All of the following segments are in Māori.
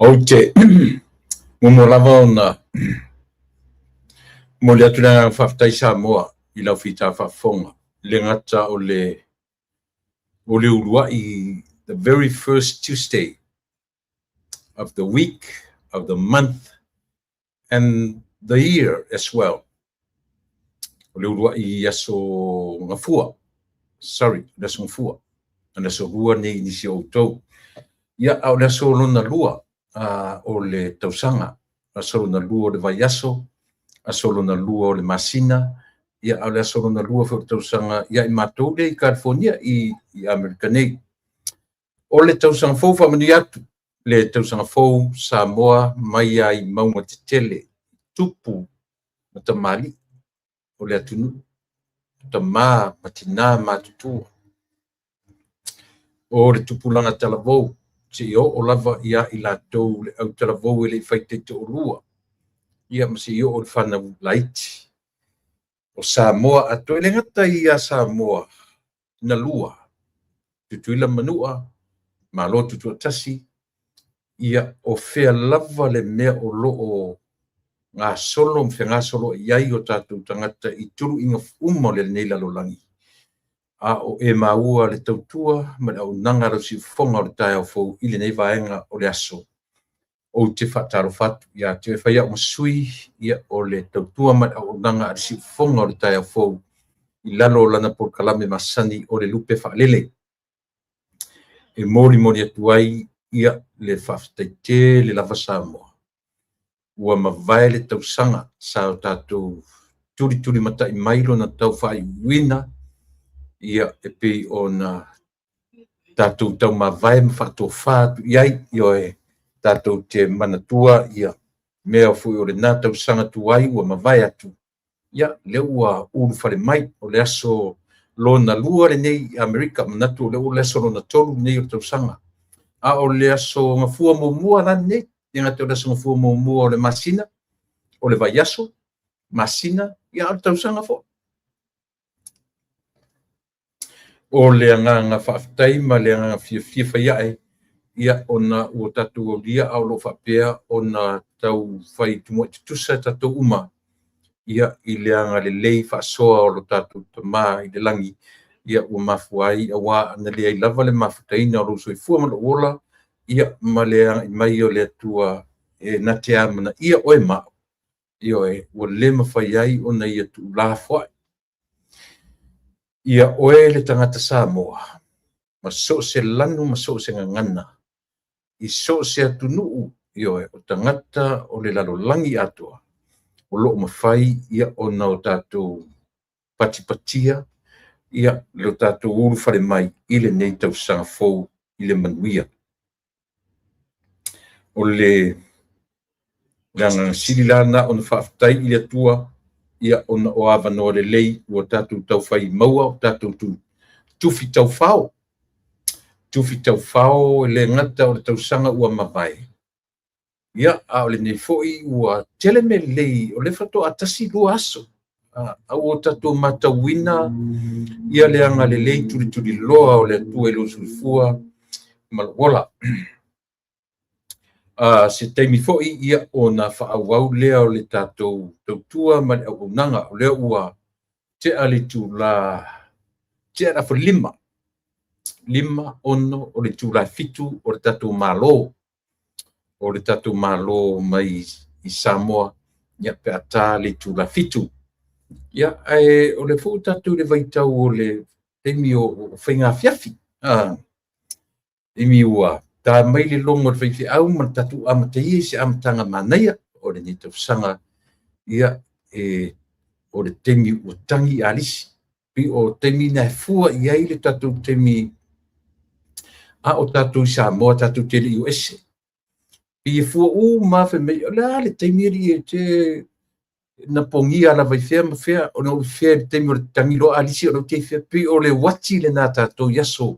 O te mo lava ona mo le atu na whaftai Samoa I lau whita whafonga le ngata o le urua I the very first Tuesday of the week, of the month, and the year as well. O le urua I aso ngafua, sorry, aso ngafua, ana so rua nei nisi o tau. Ia au le aso lona lua o le tausanga, aso lona lua o le vaiaso, aso lona lua o le masina, ia au le aso lona lua o le tausanga, ia I mātou le I California I Americanei. O le tausanga fou whamani atu, le tausanga fou Samoa mai ai maunga te tele, tupu matamali, o le atunu, tamā matina mātutua. O le tupulanga talavou, te o lava ia I lātou le au talavou le whaite te orua. Ia masi o le whanau laiti. O Samoa ato le ngata ia Samoa na lua. Tutuila manua, malo tutua tasi, ia o fea lava le mea o loo ngā solo, mwhia ngā solo iai o tātou tangata I turu inga uma le nei lalolangi. A o e maua le tautua, ma le au nanga rausi fonga o le tae au fau I le nei vaenga o le aso. O te whataro whatu, ia te whaia o masui, ia o le tautua ma le au nanga rausi fonga o le tae au fau I lalo lana por kalame masani o le lupe whaalele. E mori atuai, ia le whaftaite le lava Samoa. Ua mawai le tausanga sa o tātou turi mata I mailo na tau whai wina, ia e pei o na tātou tau mawai mwhātou whātu iai, io e tātou te manatua, ia mea fui o le nā tausanga tuai, ua mawai atu. Ia leo ua uru whare mai o le aso lona lua le nei Amerika, manatu leo le aso lona tolu nei o tausanga. A o le aso ngafua mua la nei, Ia te o le aso ngafua mua o le masina, o le vaiaso, masina, ia o tausanga fo. O le anga whaftai ma le anga fia whaiae, ia o na ua tatu o lia au lo whapea o na tau whai tumua tutusa tatu uma, ia I le anga le lei whaasoa o lo tatu tamā I le langi, ia ua mafuai a wā ana le ai lava le mafutaina o lo soifua ma lo ola, ia ma le anga I mai o le atua e natea mana ia oe mao, ia oe ua le mawhai ai o na ia tu la fwai. Ia oe le tangata Samoa, ma so se lanu, ma so se ngangana, I so se atunuu, ia oe o tangata o le lalolangi atua, o loo mawhai ia o na o tātou patipatia, ia le tātou uru whare mai I le nei tausanga fou I le manuia. O le nganga sirilana o na whaftai I le atua, ia o na o awanoa le lei ua tātou tau whai maua o tātou tufi tau whao. Tufi tau whao le ngata o le tausanga ua mawai. Ia a o le nei foi ua tele me lei o le whato atasi lua aso. Au o tātou matawina, ia le anga le lei turi loa o le atua I lo sulfua, malwola. Se teimi foi ia o na whaawau lea o le tātou tautua ma le au nanga o lea ua te alitu la te arafu lima ono o le tūla fitu o le tātou malo mai I Samoa ia pe ata le tūla fitu ia o le fu tātou le vaitau o le teimi o whainga fiafi imi ua ta mai le longo le whaifi au ma tatu amatai se amatanga manaia o le ni tausanga ia o le temi o tangi alisi pi o temi na fua iai le tatu temi a o tatu Samoa tatu tele US pi fua mafe me la le temi ri te na pongia la vai fea mafea o no fea le temi o le tangi lo alisi o te fea pi o le wati le na tatu yaso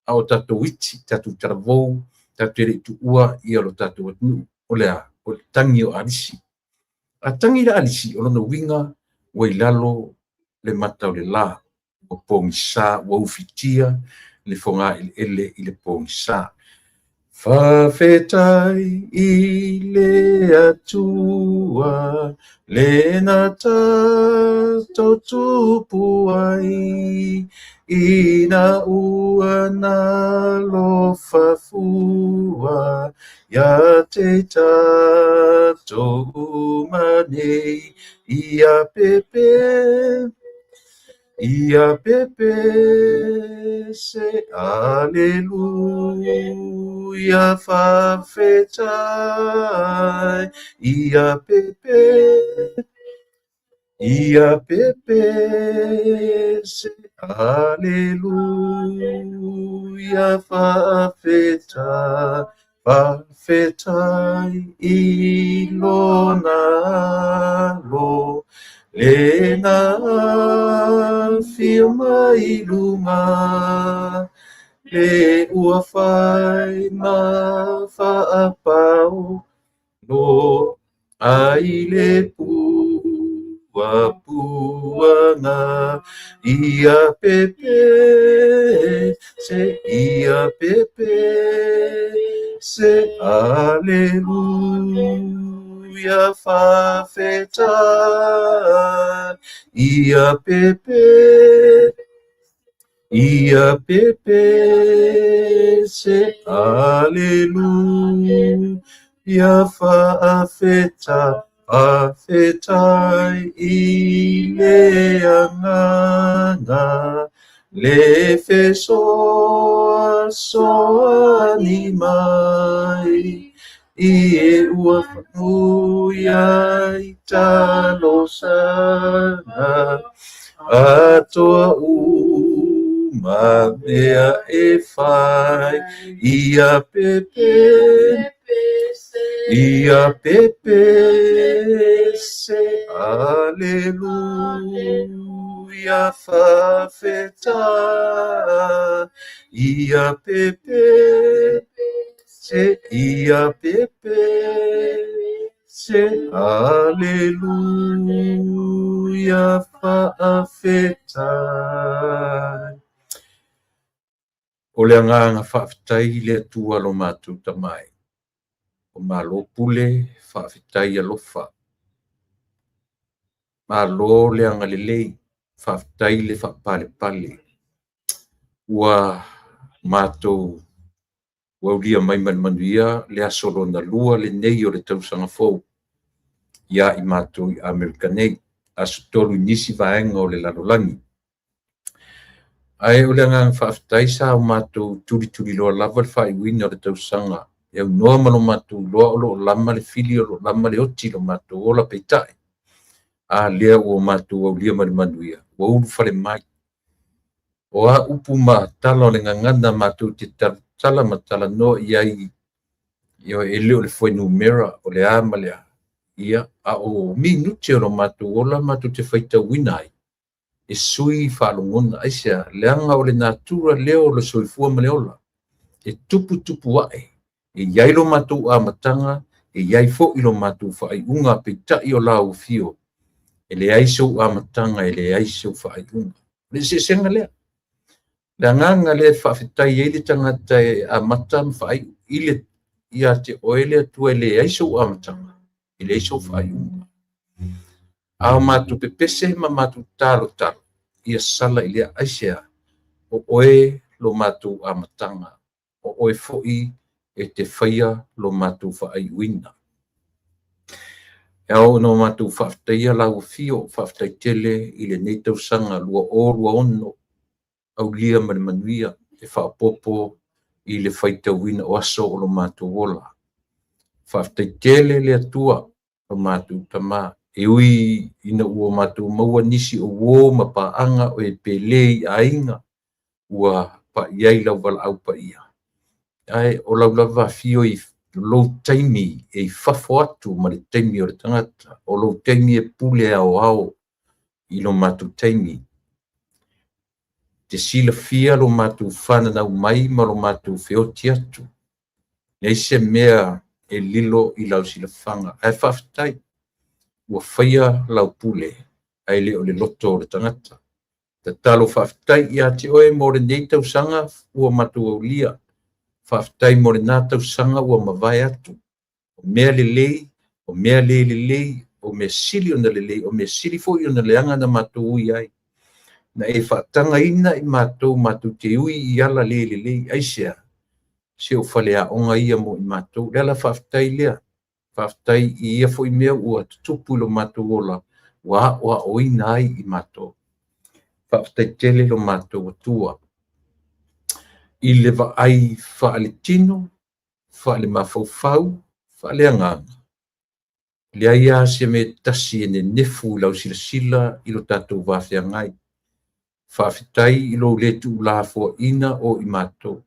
a o tatu witi tatu taravou tatu ele tu ua ia lo tatu watu o le tangi o alisi. A tangi la alisi o lono winga wai lalo le mata o le la o pongisa wa ufitia le fonga ele I le pongisa. Whawhetai I le atua, le na tātou tupu ai, I na ua na lofa fua, ia te tātou umanei, ia pepe, ia pepe se aleluia whawhetai ia pepe se aleluia whawhetai I lona lo Lena firma I lunga, le ua whai ma whaapau, no ai le puanga, ia pepe, se aleluia whawhetai, ia pepe, se aleluia whawhetai I le angana, le fesoa ni mai, I ua whanuia I talo sana, atoa uma mea e whai, ia pepe, se aleluia whawhetai, ia pepe, se aleluia whawhetai. O le anganga whawhetai le atua lo mātou tamai. O malo pule whawhetai alofa. Malo le anga lelei whawhetai le whapale pale. Ua mātou waulia mai manuia le asolo na lua le nei o le tausanga fau. Ia I mātou I Amerikanei. Asu tolu nisi vaenga o le lalolangi. Ai o le ngā whawhetai sa o mātou turi loa lava le whaiwina o le tausanga. E au noa malo mātou loa o lo lama le fili o lo lama le oti lo mātou o la peitai. A lea o mātou au lia manuia. Wa ulu whare mai. O a upu ma tala o le ngangana mātou te tala matala no iai o e leo le foi numera o le ama lea. Ia a o minuti o lo mātou o la mātou te whaita winai. E sui whalongona aisea leanga o le natura leo le soifua ma leola. E tupu wae. E iai lo mātou a matanga, e iai fo I lo mātou whai unga pe tai o lau fio. E le aisou a matanga, e le aisou whai unga. Le se senga lea. Le nganga le whawhetai e le tangata e a matam whai ile ia te oele atua le aisou a matanga. E le aisou whai unga. A mātou pepese ma mātou talo. Ia sala I lea aisea. O oe lo mātou a matanga. O oe foi e te whaia lo mātou whaai wina. E au no mātou whawhtaia lau fio, whawhtai tele I le nei tausanga lua ono au lia manuia e whaapopo I le whaita wina o aso o lo mātou wola. Whawhtai tele le atua o mātou tamā. E ui ina ua mātou maua nisi o wō ma paanga o e pelei a inga ua pa iai lau wala au pa ia. Ai o lau lava fio I lou taimi e whafo atu ma le taimi o le tangata. O lou taimi e pule ao I lo mātou taimi. Te sila fia lo mātou whananau mai ma lo mātou whioti atu. Nei se mea e lilo I lau sila whanga. Ai whaftai. Ua whaia lau pule, ai le o le loto o le tangata. Te talo whawhetai ia te oe mo le nei tausanga ua matua lia. whaafitai mo le nā tausanga ua mawai atu. O mea lelei, o mea lelei, o mea sili ona lelei, o mea sili foi ona leanga na mātou ui ai. Na e whaatanga ina i mātou te ui i ala lelei, aisea. Se o whalea onga ia mo i mātou, leala whaafitai lea. Whaafitai i ia foi mea ua tutupu lo mātou ola, wa oina ai i mātou. Whaafitai tele lo mātou atua. I le ai whaale tino, whaale mawhauwhau, whaale anganga. Lea ia se me tasi ene nefu lau sila i lo tātou wawhia ngai. Whaafitai i lo letu ulafo ina o i mātou.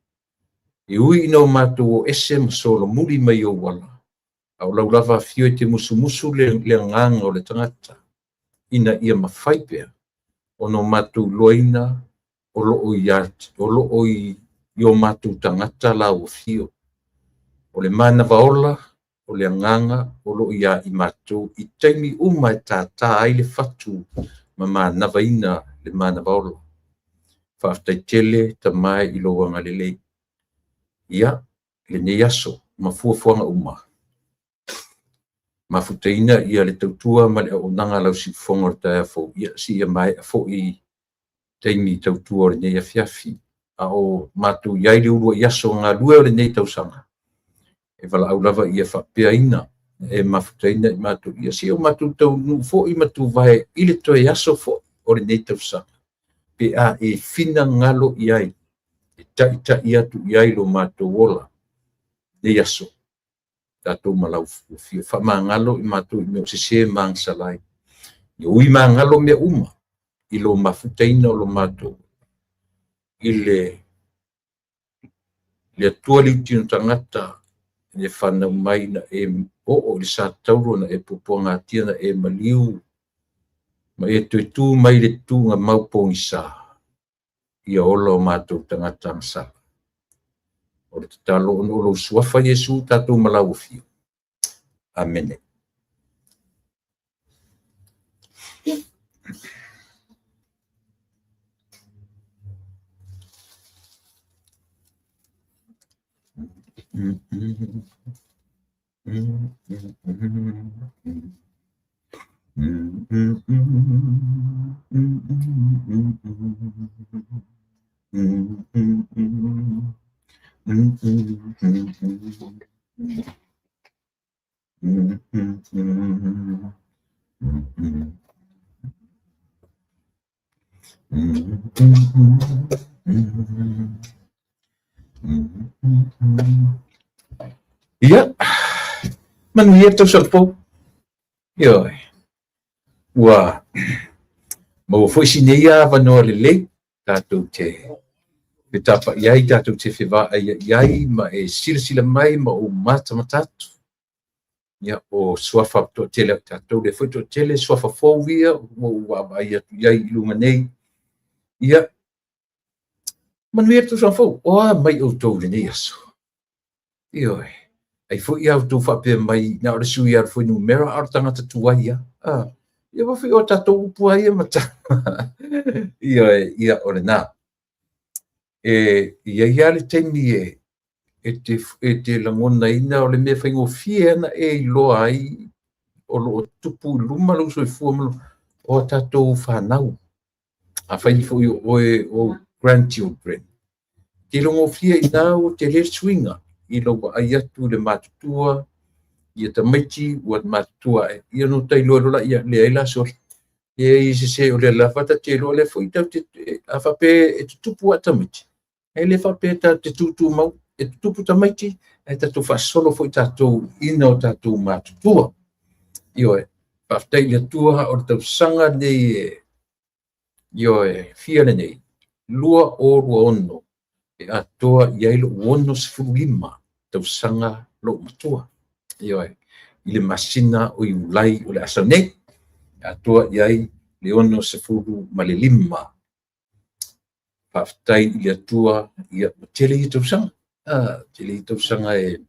I ui ina o mātou o ese masolo muri mai o wala. Au lau lava fio te musu le nganga o le tangata. Ina ia mawhaipea. Ono mātou loina o lo oi i o mātou tangata la o fio. O le mana vaola, o le nganga, o lo ia i mātou i taimi uma e tātā ai le fatu ma mana vaina le mana vaola. Whaafitai tele ta mai i lo wanga lelei. Ia, le nei aso, mafuafuanga uma. Mafutaina ia le tautua ma le o nanga lau si fonga o tae fo. Ia si ia mai a fo i teimi tautua o le nei a fiafi. A o mātou iai le urua i aso ngā lua o le nei tausanga. E wala au lava ia whapea ina. E mafutaina i mātou. Ia si o mātou tau nu fo i mātou vai i le toi aso fo o le nei tausanga. Pe a e fina ngalo iai. E ta ia tu iai lo mātou ola. Nei aso. Tātou malau fio. Whamangalo i mātou i meo se mangsalai. I ui mangalo mea uma. I lo mafutaina o lo mātou. I le atua liu tino tangata. Le whanau mai na e o le sa tauro na e poponga tia na e maliu. Ma e tu mai le tu nga maupongi sa. Ia ola o mātou tangata angsa. O le tatalo ono lo suafa Yesu tātou malau fio. Amen. Ia, manuia tau salpo. Ia, ua, mau foi sineia vanoa lelei, tātou te tapa iai, tātou te whiwa iai, ma e sila mai, ma o mata matatu. Ia, o suafa to tele tātou, le foi to tele, suafa fōwia, o wawai atu iai ilunga nei. Ia, manuia tau salpo, oa mai o tau nei aso. Ia, ai foi ia tu whape mai na ora sui ar foi numera ar tangata tuaia. Ia wa foi o tatou puaia mata. Ia ora na. Ia le temi e te langona ina o le mea whaingo fie na e loa ai o lo tupu luma lo so fu o tatou whanau. A whaini foi o grandchildren. Te longo fie ina o te le swinga. I lo ai atu le matutua ia tamaiti ua matutua ia no tai lola ia le ila so e se o le la fata te lo le foi tau te a fape e tupu tamaiti e le fape ta te tutu mau e tupu tamaiti e ta tu fa solo foi tatu ina o tatu matutua io e fatai le tua o tau sanga nei io e fia nei lua o ono e atoa ia lo ono sfulima tau sanga lo matua. Ia i le masina o i ulai o le asa nei. Atua iai le ono se furu ma le lima. Paftai i le atua ia tele i tau sanga. Tele i tau sanga e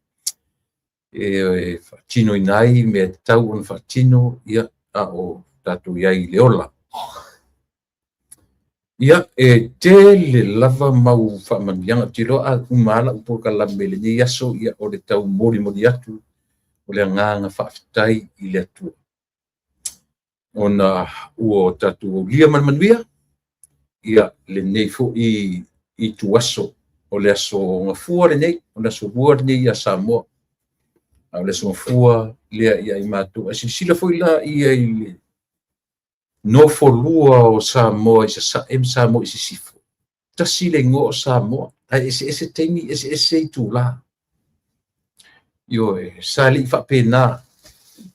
whaatino inai me tau on whaatino ia o tatu iai le ola. ia e tele lava mau whaamanianga tiro a umala upoka la mele ni yaso ia o le tau mori mori atu o le nganga whaafitai i le atua. Ona ua tatu o lia manmanuia ia le nei fo i tuaso o le aso ngafua le nei, o le aso bua le nei ia Samoa. O le aso ngafua lea ia i mātua. Asi sila fo i la ia i le no fo lua o Samoa i sa Samoa i se sifo. Tasi le ngo o Samoa. Ai ese teimi, ese i tu la. Yo sali fa pena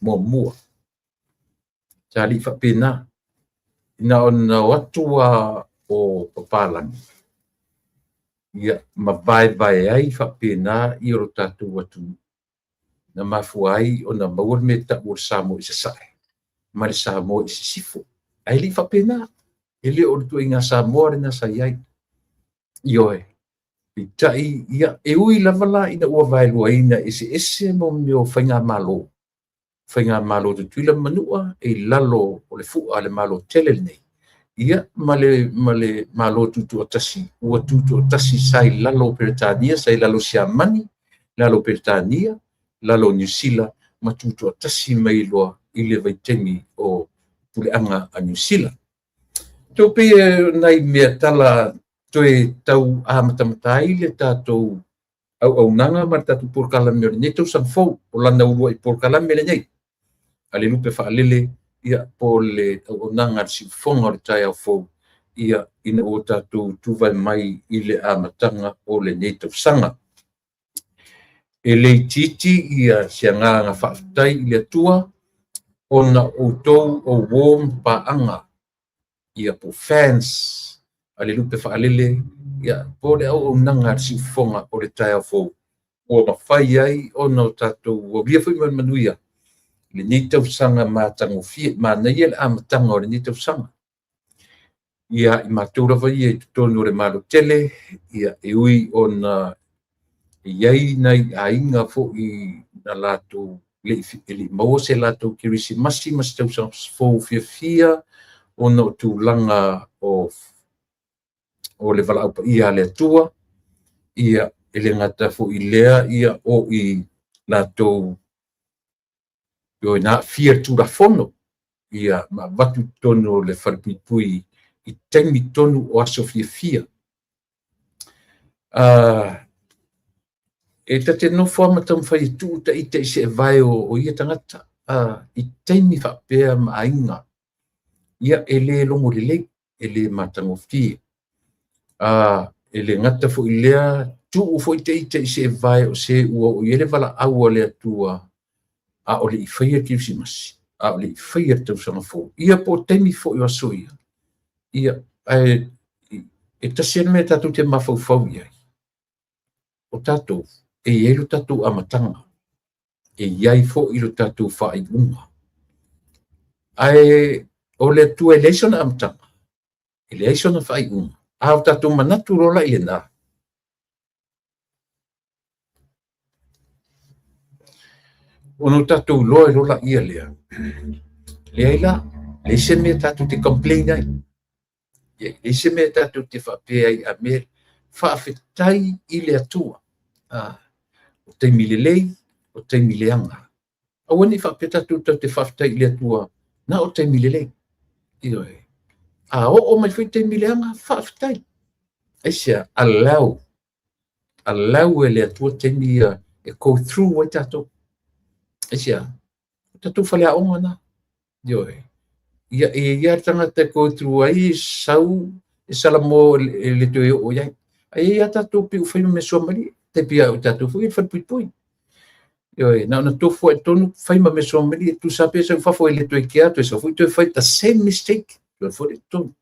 mo mua. Sali fa pena. Ina ona watu o papalani. Ia vai ai fa pena i ro tatu watu. Na mafuai o na maur me ta ur Samoa i se sae. Mari Samoa i se sifo. Ai li fa pena. Ele o tu inga Samoa na sa iai. Ioe. Pitai ia e ui lavala ina ua vai luaina ese mo meo whainga malo. Whainga malo tu tuila manua e lalo o le fua le malo tele nei. Ia male malo tutu o tasi. Ua tutu o tasi sai lalo Peretania, sai lalo Siamani, lalo Peretania, lalo New Zealand, ma tutu o tasi mai loa i le vaitemi o puleanga a New Zealand. Topi nai mea tala toe tau amata le tātou au nanga ma tātou porkalame o nei tau samfou o lana urua i porkalame le nei. Ale lupe whaalele ia po le au nanga si fonga o le tai au fou ia ina o tātou tuvai mai i le amatanga o le nei tau sanga. E le titi ia sianga ngā whaafitai i le atua o na outou o warm paanga ia po fans. Ale lupe whaalele ia po le au nanga si fonga o le tai au fou. O mawhai ai o na tātou o bia fui manuia. Le ni tau sanga mātango fie, māna ia le amatanga o le ni tau sanga. Ia i mātura vai e tutonu le malo tele, ia e ui o na iai nei a inga fo i na lato le ili maua se lato kirisi masi tau sanga fo fia o na tūlanga o le vala aupa ia le atua, ia ele ngata fo i lea ia o i lato yo na fear tu la fono ia ma watu tono le farpipui i temi tonu o aso fia e tate no forma tam fai tu ta ite se vai o ia tangata i temi fa pea ma ainga ia ele longo le ele matango fia ele ngata fo ilea tu fo ite se vai o se o ele vala au le atua a o le whaia kiusimasi, a o le whaia tau sanga fō. Ia po temi fō i wasoia. Ia, e tasena me tātou te mawhau iai. O tātou, e ielo tātou amatanga. E iai fō i lo tātou whaai unga. O le tua eleison amatanga. Eleison a whaai unga. A o tātou manatu rola i le nā. Ono tātou loe rola ia lea. Lea ila, le se mea tātou te complain ai. Le se mea tātou te whapea ai a mea whaafetai i le atua. O te milelei, o te mileanga. Awani whapea tātou te whaafetai i le atua, na o te milelei. Ioe. O mai whi te mileanga, whaafetai. Eisia, allow e le atua te mia e go through wai tātou. Esia, tātou whale a onga na. Ioe. Ia tangata ko through ai sau e salamo le toe o iai. Ia tātou pi uwhainu me somali, te pia o tātou fui, whanpuipui. Ioe, na tofu e tonu, whaima me somali, tu sape sa whafo e le toe kia, tu e sa fui, tu e whai the same mistake. Tu e whai tonu.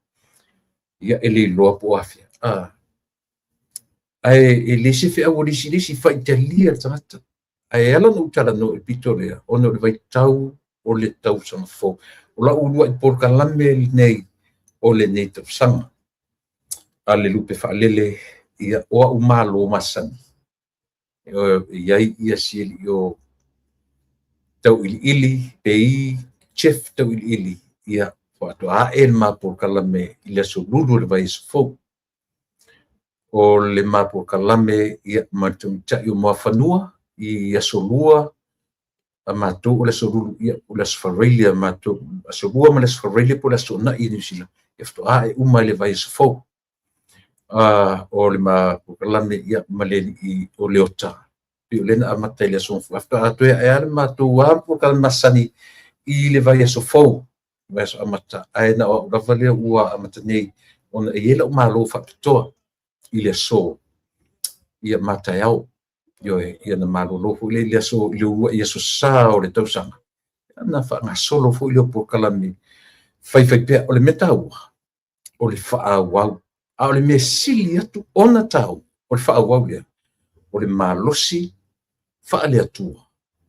Ia e le loa po afia. E le se whi au risi whai te lia tangata. Ai ala no tala no e pitorea ono le vai tau o le tau sanga fo o la ulua i porkalame nei o le nei tau sanga ale lupe whaalele ia oa umalo masani iai ia sieli o tau ili pei chef tau ili ia Watu a el mapo kalame ile so lulu le vai fo o le mapo kalame ia matum cha yo mafanua i asolua a matu le so lulu ia o le sfarelia matu asolua ma le sfarelia po le so na i nisila efto a uma le vai fo o le mapo kalame ia maleli i o le ota pi le na amata le so afta atu e matu a po kalmasani i le vai so fo Wes amata ai na o ravale ua amata nei ona iela o malo fa toa ile so ia mata yao yo ia na malo lo fu ile so ile ua ia so sa o le tausanga na fa nga solo fu ile por kalami fai pe o le meta ua o le fa wa a o le mesili atu ona tau o le fa wa ia o le malosi fa le atu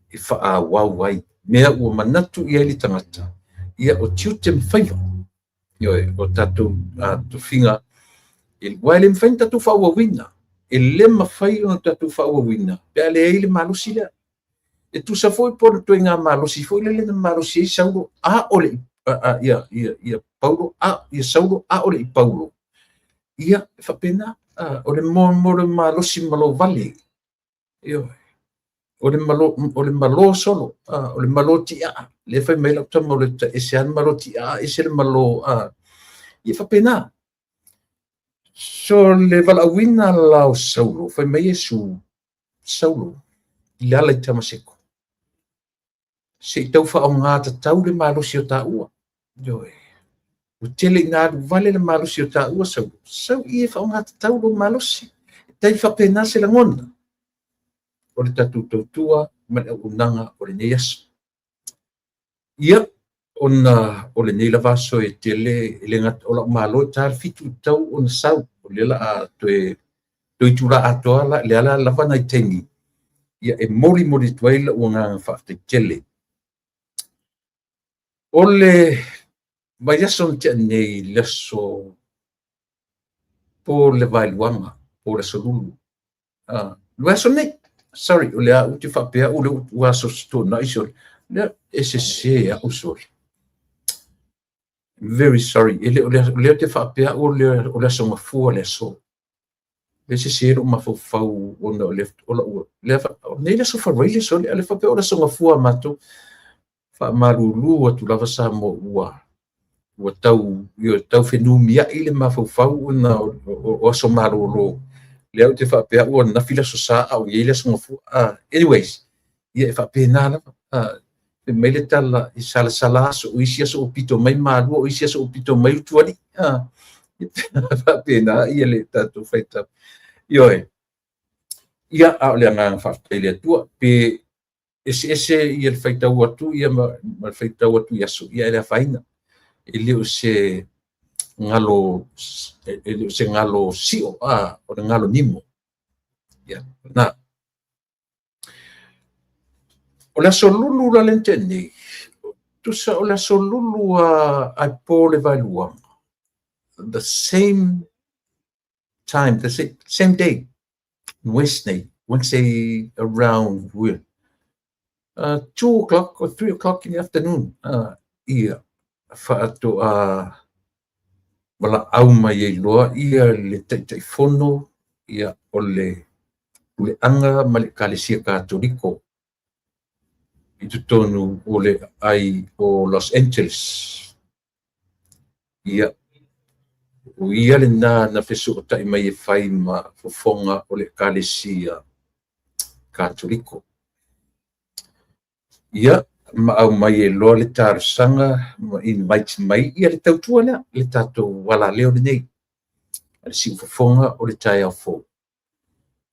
e fa wa wai mea ua manatu ia li tangata ia o tiute mwhaiva. Ioe, o tatu tu finga, il waile mwhain tatu whaua wina. E le mawhai o tatu whaua wina. Pea le eile malusi lea. E tu sa foi por tu ngā malusi, foi le na malusi e sauro a ole, ia Paulo, ia sauro a ole i Paulo. Ia, whapena, ole mōre malusi malo vale. Ioe. O le malo solo, o le malo tia, le fai mai lau tama o le ese an malo tia, ese le malo, ia whapena. So le walawina lao saulo, fai mai esu saulo, i ala i tama seko. Se i tau wha o ngāta tau le malo si o tā ua. Joe. O tele i ngāru vale le malo si o tā ua saulo. Sau i e wha o ngāta tau le malo si. Tai whapena se la ngona. O le tatu tautua, mana unanga o le nei aso. Ia, o le nei lava so e tele, le ngat o la malo e tār fitu tau o na sau, o le la a toi tula atoa le ala lava nai tengi. Ia e mori tuaila o ngā whaafte tele. O le mai aso tia nei leso po le vailuanga, po le solulu. Lua aso nei. Sorry, o lea uti whapea o le ua so na iso. Lea SSC a usori. Very sorry. O lea te whapea o lea so mafua le so. SSC o mafau o na o left o la ua. Nei le so whareile so le whapea o le so mafua mato. Whamarulu atu lava sa mo ua. Ua tau whenu mia i le mafau na o so marolo. Leo te whapea ua na fila so sa au i le songafu. Anyways, ia e whapea nāna. E meile tala i sala so o isia so o pito mai mālua, o isia so o pito mai utuari. Whapea nā, ia le tātou whaita. Ioe, ia au lea ngā whapea lea tua, pe ese ia le whaita uatu, ia ma whaita uatu iaso, ia e lea whaina. E leo se ngalo sio o le ngalo nimo ya na o la solulu la lenteni tu sa o la solulu a pole valua the same time the same day Wednesday around 2 o'clock or 3 o'clock in the afternoon ia fa to wala au mai e loa ia le tai fono ia o le anga ma le kalesia katoliko i tutonu o le ai o Los Angeles ia o ia le na fesu o tai mai e whai ma fofonga o le kalesia katoliko ia ma au mai e loa le tarusanga ma invite mai ia le tautua lea le tatou wala leo le nei le siufofonga o le tai au fo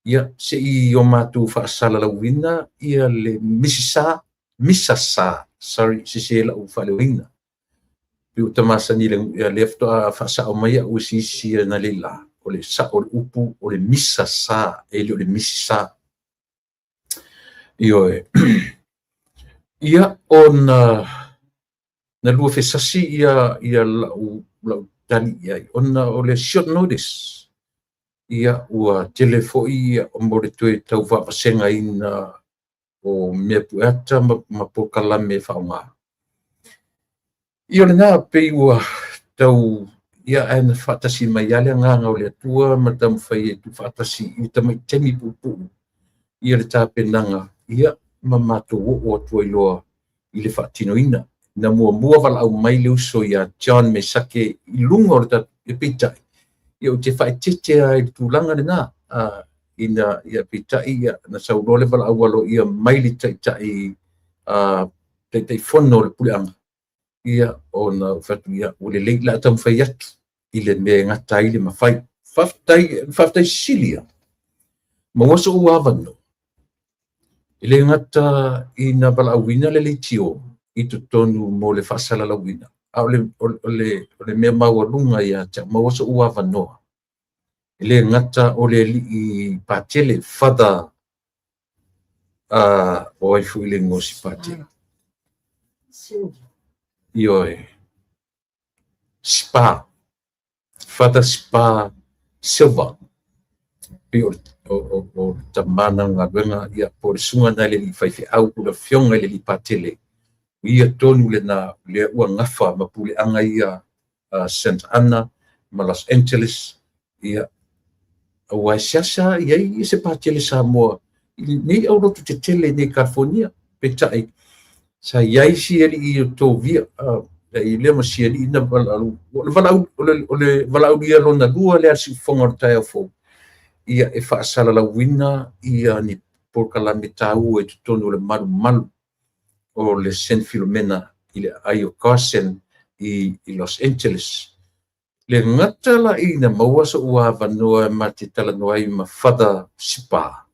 ia se i o mātou whaasala lauina ia le misasa sorry se la u whalewina piu tamasa ni le lefto a whaasa o mai au sisi na le la o le sa o le upu o le misasa e le misisa ioe ia ona na lua fesasi ia lau tali ia ona o le short notice ia ua telefoi ia o mo le tue tau whapasenga ina o mea puata ma pokalame whaonga Ia le nā pei ua tau ia ana whaatasi mai ale nganga o le atua ma tamu whai e tu whaatasi i tamai temi pupu ia le tāpenanga ia ma mātou o atua i loa i le whaatinoina na mua wala au mai le uso ia John me sake i lunga o le tatu e pitai ia o te whaetete a i tūlanga le nā ina ia pitai ia na saurole wala au alo ia mai le taitai taitai whono le puleanga ia o na whatu ia o le leila tamu whai atu i le mea ngata i le mawhai whaftai silia ma waso ua avano i le ngata i na wala awina le leitio i tu tonu mo le whaasala lawina a o le mea maua ia tia ma waso ua avanoa i le ngata o le li i pātele whada o ai fu i le ngosi pātele Ioe. Spa. Fata spa silver. O tamana ngā wenga ia po sunga na le li whaiwhi au kura fionga le li patele. Ia tonu le na le ua ngafa ma pule anga ia Santa Ana ma Los Angeles ia awai siasa ia i se patele Samoa. Nei au rotu te tele nei California petai. Sa iai si ali i tō via, i lea masi ali ina walau ia lona lua lea si whonga o tai au fō. Ia e whaasala la wina, ia ni porkalame tāu e tutonu le malu o le San Filomena i le Ayo Carson i Los Angeles. Le ngata la ina maua sa ua wanoa ma te talanoa i ma whada sipa.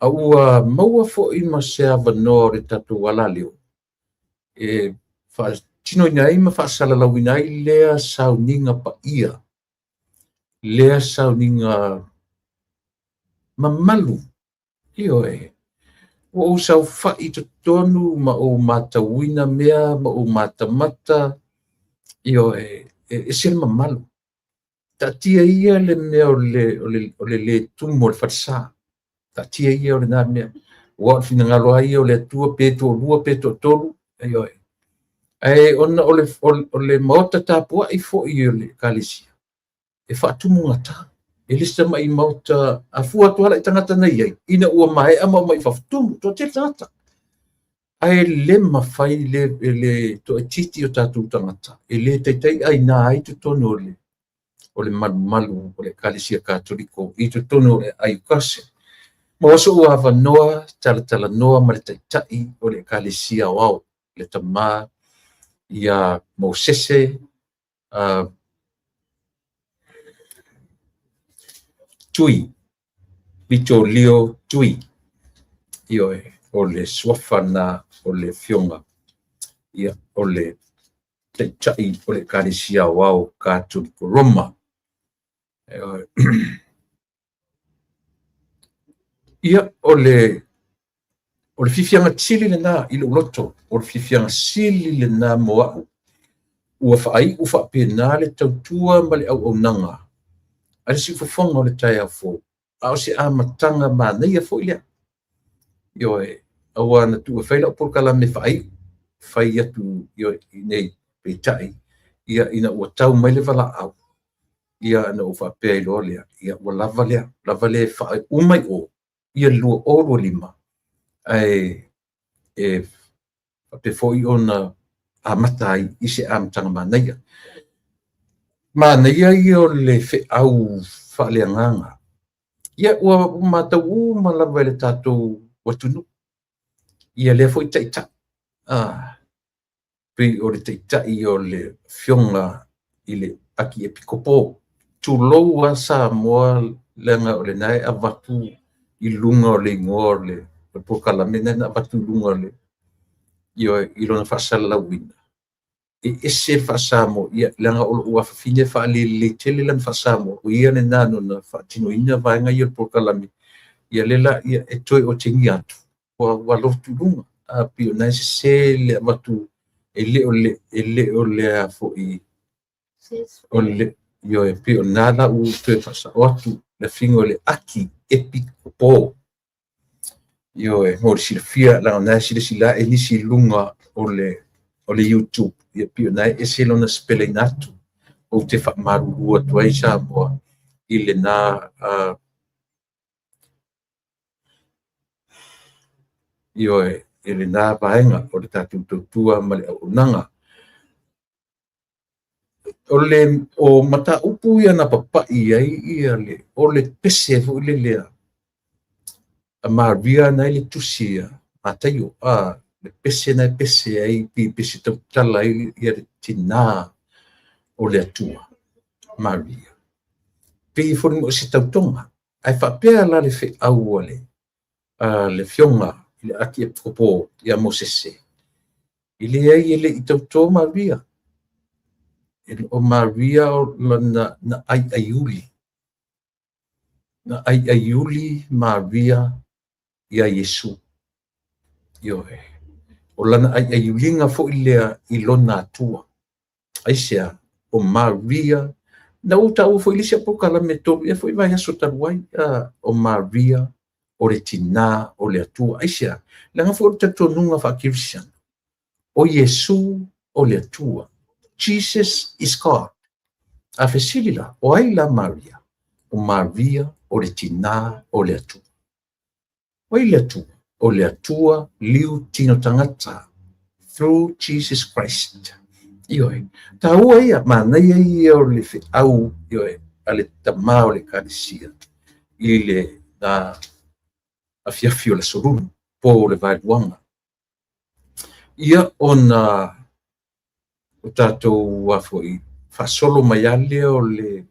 A ua maua fo i ma se wanoa re tatu wala leo. E tino ina ima whaasala lawina i lea sauninga pa ia. Lea sauninga mamalu. Io e. O sau whai to tonu ma o mata wina mea, ma o mata mata. Io e. E sel mamalu. Ta tia ia le mea o le tumo le whatsa. Ta tia ia o le nā mea. Wa fina ngaloa ia o le tua peto lua peto tolu. Ayo ona ole mauta tapua i fo i le kalisia e fatumu ngata e lista mai mauta afua tu ala i tangata nei ai ina ua mai ama mai fatumu to te tata ai le mafai le to titi o tatu tangata e le teitai ai na ai tu tono ole malu ole kalisia katoliko i tu tono ai kase ma waso ua wanoa tala noa ma le teitai ole kalisia wao le tama ia Mosese tui Vitolio tui io o le swafana o le fionga ia o le teitai o le kalisia wao katoliko Roma ia o le fifianga tili le nā i lo loto, o le fifianga sili le nā moa ua whaai u whapena le tautua ma le au nanga. Ale si ufafonga o le tai au fō, ao se amatanga ma nei a fō ilea. Io e, awa na tua whaila o porkala me whai atu io i nei peitai, ia ina ua tau mai le wala au. Ia na u whapea i loa lea, ia ua lava lea whaai umai o, ia lua o lima. Ai pe foi ona amatai i se amatanga manaia. Manaia i o le fe au whaaleanganga. Ia ua matau malawa le tātou watunu. Ia lea foi taita. Pe o le taita i o le fionga i le aki e pikopo. Tulou a Samoa lenga o le nai a watu i lunga o le ingoa le po kala mena na batu lunga le io i lona fasala wina e se fasamo ia langa o ua fine fa le tele lan fasamo o ia ne nano na fatino ina vainga ia po kala mi ia lela ia e toi o tingi atu wa lotu lunga a pio na se le batu e le o le a fo i o le io e pio nada u te fasa o atu le fingo le aki epico io e mo si fia la na si la e nisi lunga o le o le YouTube ia pio nai e se lona spele natu o te whakmarurua tuai sa moa i le nā ioe i le nā vaenga o le tātou tautua ma le aunanga. O mata upu ia na papai ai ia le o le pese fu le lea a Maria na le tusia atayo le pese na pese ai pi pese tala ia le tina o le atua Maria pi fu mo si tautonga ai fa pea la le fe au le fionga le aki e popo ia Mosese ile ai le itauto Maria o Maria o na ai aiuli na ai aiuli Maria ia Yesu ioe o lana ai aiulinga fo ilea i lona atua aisea o Maria na uta u fo ilisia pokala me tolu ia fo i vai aso taruai o Maria o le tina o le atua aisea langa fo te tonunga fa Christian o Yesu o le atua Jesus is God a fesilila o ai la Maria o Maria o le tina o le atua o le atua o le atua liu tino tangata through Jesus Christ ioe ta ua ia manai ia o le fe au ioe ale tama o le kalisia i le na afiafi o le sorunu po le vailuanga ia ona o tātou afoi fasolo mai ale o le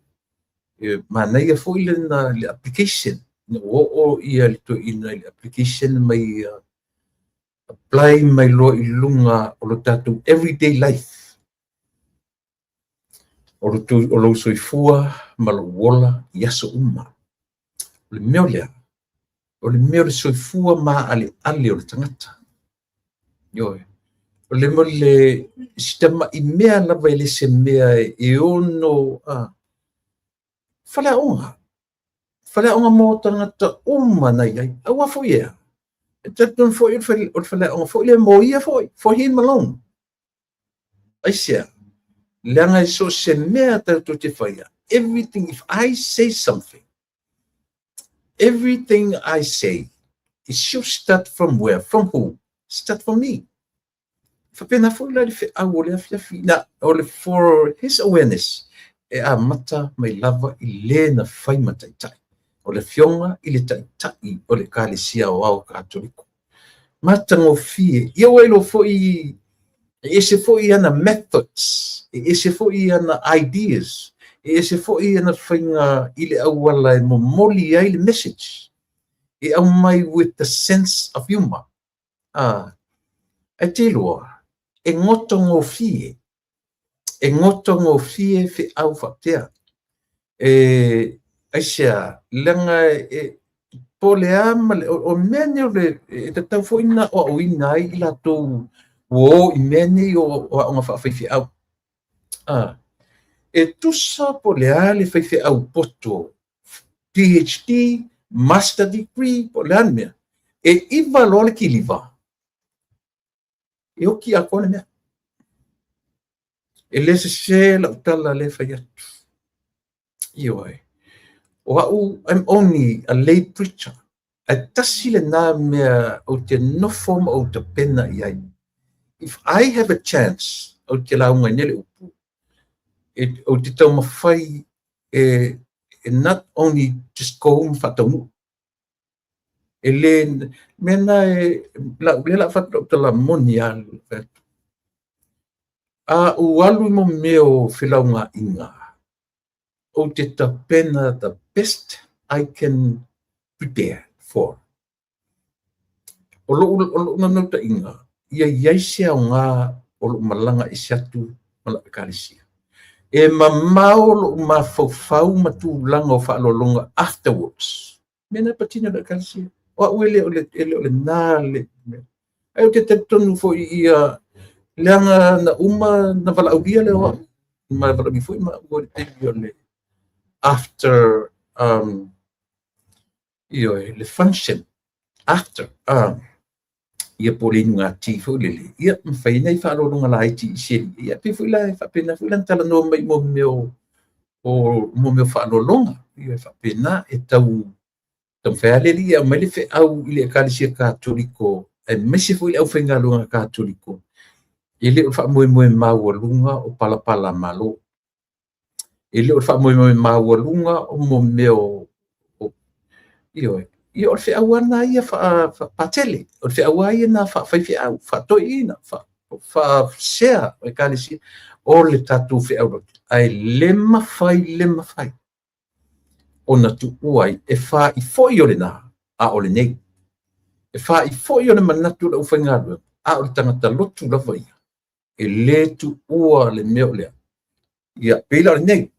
manai a foi le application o ia le to ina le application mai apply mai lo i lunga o lo tātou everyday life o lo soifua ma lo wola i aso uma o le mea le soifua ma ale o le tangata ioe o le mo le sistema i mea lava i le se mea e ono faleaʻoga mo tagata uma nai ai aua foi ea e tatonu foʻi o le faleaʻoga foʻi le mo ia foʻi for him alone aisea leaga e so se mea tautou te faia everything if I say something everything I say it should start from where from who start from me fapena foʻi la le feʻau o le afiafi na o le for his awareness e amata mai lava i lē na fai mataʻitaʻi o le fionga i le taʻitaʻi o le kalesia o ao katoliko matagofie ia ua ilo foʻi e ese foʻi ana methods e ese foʻi ana ideas e ese foʻi ana faiga i le auala e momoli ai le message e au mai with the sense of humor e te loa e ngotongofie feʻau faapea aisea langa po le ama o mea nei o le e tatau foʻi na o auina ai i latou ua i mea nei o aʻoga faafaifiaʻau e tusa po le a le faifeʻau poto PhD master degree po le ana mea e iva loa le kiliva e oki a kone mea e le sese laʻutala le fai atu ioe o aʻu I'm only a lay preacher a tasi lenā mea o te nofo ma o te pena i ai if I have a chance o te launga nele upu o te tau mawhai e not only just go home whataunu e le mena le la whata o te la moni alu a ualu mo meo whilaunga inga o te tapena the best I can prepare for. O lo nanauta inga, ia iaise au ngā o lo malanga i siatu mala pekalisia. E mamao lo mawhauwhau matulanga o whaalolonga afterwards. Mena patina da kalisia. O uele o le nā le. Ai o te tetonu fo ia leanga na uma na wala aulia le wa. Ma wala mi fo i ma ua le tebi o le. After the function after ia po le nga ti fo le ia fai nei fa lo nga lai ti se ia pe fu la fa pena fu lan tala no mai mo meu fa lo longa ia fa pena e tau fa le ia mai le fe au ile kalisia katoliko e mesi fu ile au fa nga longa katoliko ile fa mo ma lunga o pala malo ile fa mo ma lunga o mo meu io o fe awana ia fa patele o fe awana na fa fi au fa toina fa share e kalisi o le tatu fe au ai lema fai ona tu uai e fa i foi o le na a o le nei e fa i foi o le manatu le ufanga a o le tangata lotu la vai e le tu ua le meo le ia pila le nei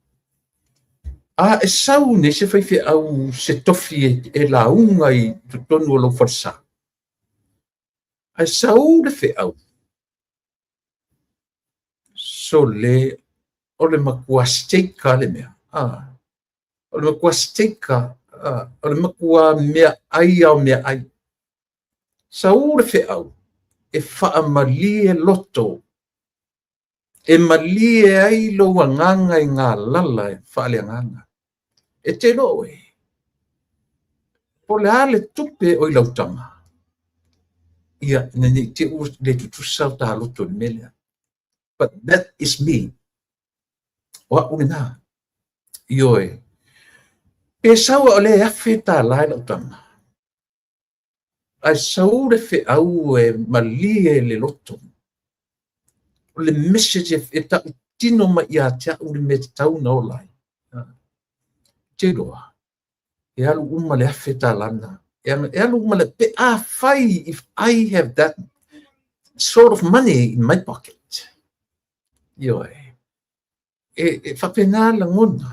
a e sau ne se fai fe au se tofi e la unga i tutonu o lo farsa a sau le fe au so le o le makua steika le mea o le makua steika o le makua mea ai au mea ai sau le fe au e faa malie loto e malie ai lo wanganga i ngā lala e faa le nganga e te lo e po le ale tupe o i lautanga ia nani te u le tutu sau ta loto le melea but that is me wa una ioe e sau o le afe ta lai lautanga ai sau le fe au e malie le loto le message e ta tino ma ia tia u le metau na o lai te loa e alu uma le afe ta lana e alu uma le pe a fai if I have that sort of money in my pocket ioe e whapena la ngona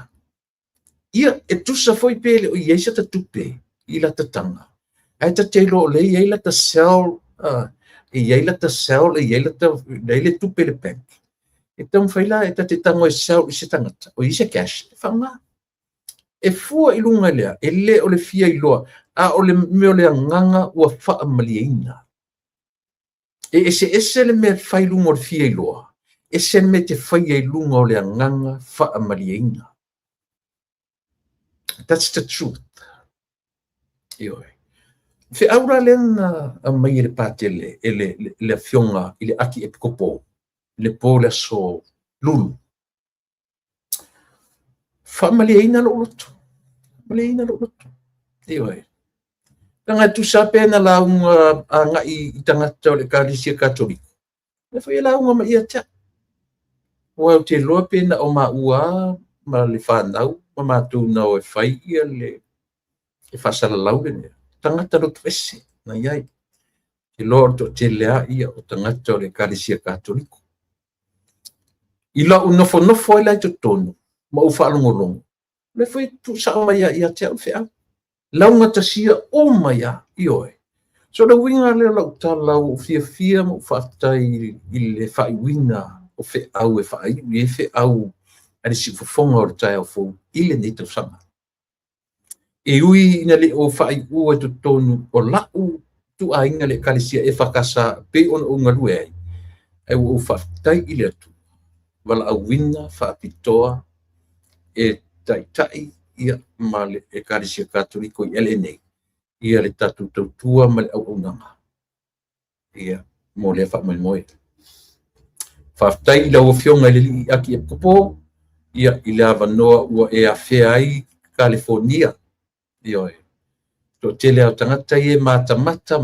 ia e tusa foi pele o iesa ta tupe i la tatanga ai ta teilo le i la ta sell i la ta sell i la ta le tupe le bank e tam faila e ta te tango e sell i se tangata o i se cash whanga e fua i lunga lea e le o le fia i loa a o le meo le nganga ua wha maliina e ese le me fai lunga o le fia i loa e se me te fai i lunga o le nganga wha maliina that's the truth ioe fe aura lena a mai le patele le fionga ile aki e kopo le pole so lulu fa maliina lo loto ioe tanga tu sape na la nga i tangata o le kalisia katoliko le foi la ma ia ta wa te lo pena o ma ua ma le fanau ma tu na o fai ia le e fasala lau le tangata lo twese na iai te lor to te lea ia o tangata o le kalisia katoliko i la unofo i lai to tonu ma u whaalongolongo le foi tu sa ma ia te au fea launga tasia o maia ioe so le winga le lau talau fia mo whaatai i le whaiwina o fe au e whai e fe au ale si fofonga o le tai au fou i le nei tau sanga e ui ina le o whai ua tu tonu o lau tu a inga le kalisia e whakasa pe on o ngalue ai e o whaatai i le atu wala au wina whaapitoa e tai ia ma le e kalisia katoliko i ele nei ia le tatu tautua ma le au nanga ia mo le wha mai moe whaatai i lau fionga le li aki e kupo ia i le avanoa ua e a whea ai California ioe to tele au tangata e mata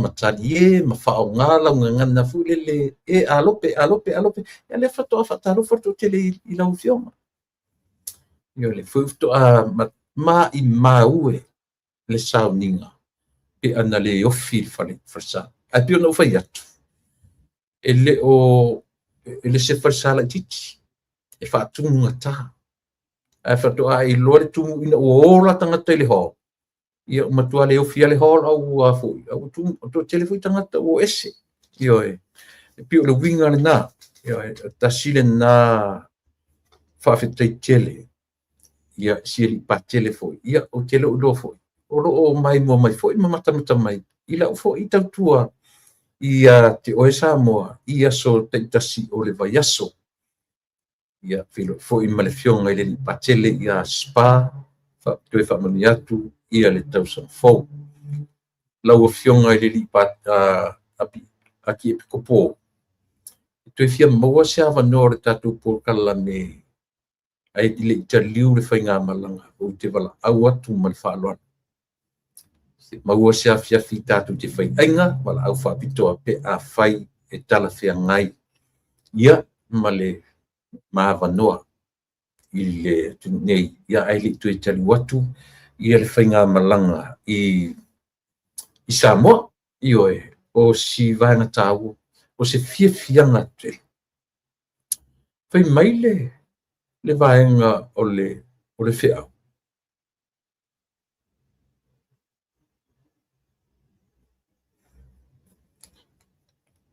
matali e ma whao ngala ngana fulele e alope ia le whatoa whataro whato tele i lau fionga io le futo a ma i maue le sauninga e ana le ofi fale farsa a pio no fai atu ele o ele se farsa la titi e fa tu ngata a fa to ai lore tu ina ola tanga tele ho ia matua le ofi le ho au fu au tu to telefone tanga o ese io e pio le winga na io tasile na fa fete tele ia siri patele foi ia o tele o do foi o mai mo mai foi ma mata mai ila fo i tau tua ia te oe Samoa, ia so taitasi o le vaiaso, ia filo fo i malefionga i le patele ia spa, toe whamani atu, ia le tausan fau. Lau a fionga i le li pat api, aki e pikopo. Toe fia maua se ava nore tatu por kala me, ai le ita liu le whainga malanga, o te wala au atu mal whaaloan. Maua se a fiafi tatu te whai ainga, wala au whapitoa pe a whai e tala whia ngai. Ia, male maava noa i le nei, ia ai le tue tali watu, ia le whainga malanga i Samoa, i oe, o si vaenga tāua, o se fiafianga te. Whai mai le vaenga o le whiau.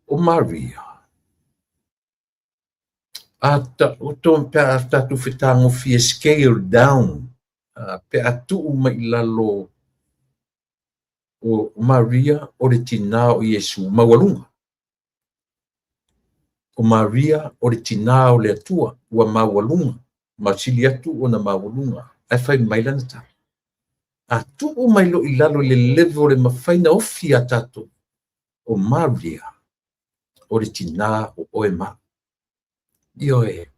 O Maria. O tōn pe a tatu whitango fia scale down. Pe atu mai lalo o Maria o le tina o Yesu mawalunga. O Maria o le tina o le atua ua mawalunga. Masili atu o na mawalunga. Ai whai mai lana ta. Atu o mai lo i lalo le level le mawhaina o fia tatu. O Maria o le tina o oema. Ioe.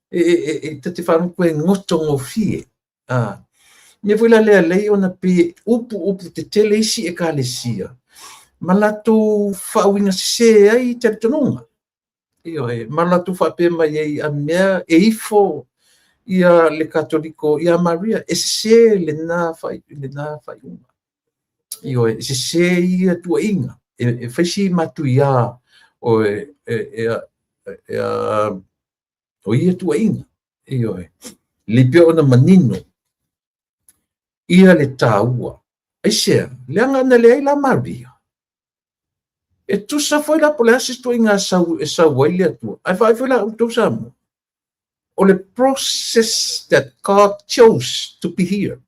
Te whanau koe ngotongo fie. Me wila lea lei ona pe upu te tele isi e ka le sia. Malatu whauinga se ai te tonunga. Ioe. Malatu whape mai ei a mea e ifo ia le katoliko, ia Maria, e se le nā whaiunga. Ioe. Se ia tua inga. E whaisi matu ia o o ia tua inga. Ioe. Lipe ona manino. Ia le tāua. Ai sea, leanga na le ai la Maria. E tusa foi la pole asis tua inga sau waile atua. Ai foi la utusa mo. O le process that God chose to be here.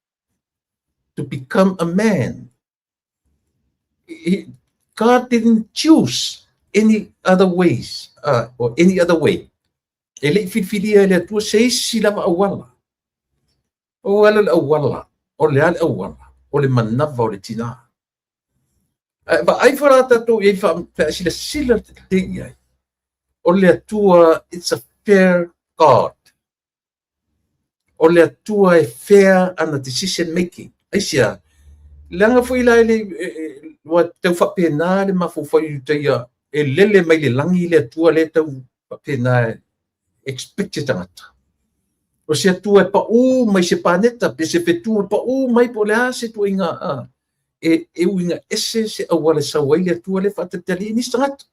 To become a man. God didn't choose any other ways, or any other way. Ele filia ele tua seisi lava awala. O ala awala, o le ala awala, o le manava o le tina. Ba ai fora tato e fa sila te ai. O le tua, it's a fair God. O le tua e fair ana decision making. Ai sia, langa foi la ele wa tau whapena le mawhawhai uteia e lele mai le langi le tua le tau whapena expected tangata. O se tua e pa mai se paneta, pe se fetua pa mai po le ase tua inga e uinga ese se awale sa wai le tua le whatatali ni tangata.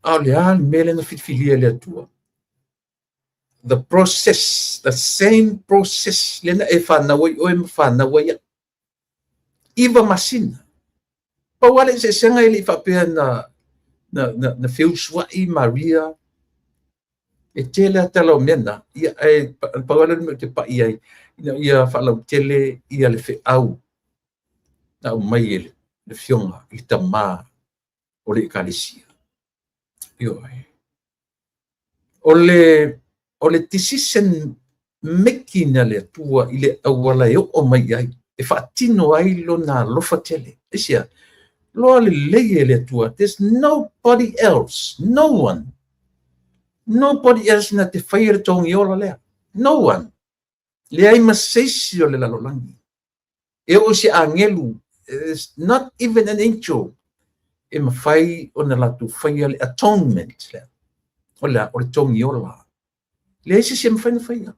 A le al mele na fitfilia le tua. The process, the same process, le na e whanawai o e mawhanawai iwa masina. Pa wale se senga ili whapea na whiuswa i Maria e tele atala mena ia e pa wale me te pa ia ia whalau tele ia le whiau na mai ele le fionga i ta mā o le ekalisia. Ioi. O le decision making na le tua i le awala e o mai ai. E whaatino ai lo na lofa tele. Isia, loa le leie le tua. There's nobody else. No one. Nobody else na te whaire tongi ola lea. No one. Le ai maseisi o le lalolangi. E o si angelu. It's not even an angel. E mawhai o na latu whaia le atonement lea. O le tongi ola. Le ai si mawhai na whaia.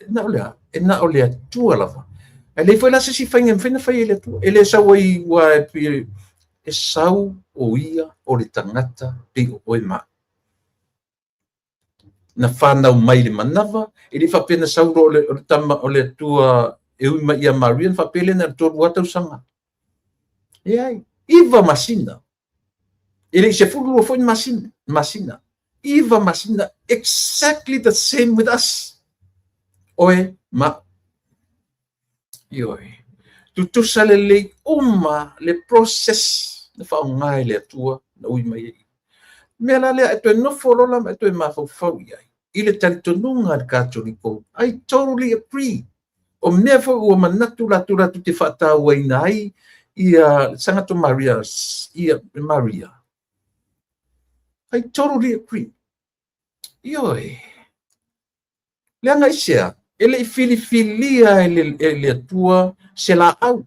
Na o lea. E na o lea tua lava. E le foi la se si whainga mwhina whai le tua. E le sau ai wa e sau o ia o le tangata pe o oe maa. Na whanau mai le manawa, e le whapena sauro o le tama o le tua e ui mai a Maria, whapele na tōru watau sanga. E ai, iwa masina. E le se furu o foi masina. Iwa masina, exactly the same with us. Oe ma. Ioi. Tutusa le le uma, le process na whaongai le atua, na ui mai ei. Mea la lea, e toi nofolo lama, e toi mawhau iai. I le talitonunga le Katoliko, I totally agree. O mea whau ua manatu ratu te whaatau ai nai, ia sangato Maria, ia Maria. I totally agree. Ioi. Lea ngai sea, ele I filifilia ele atua se la au.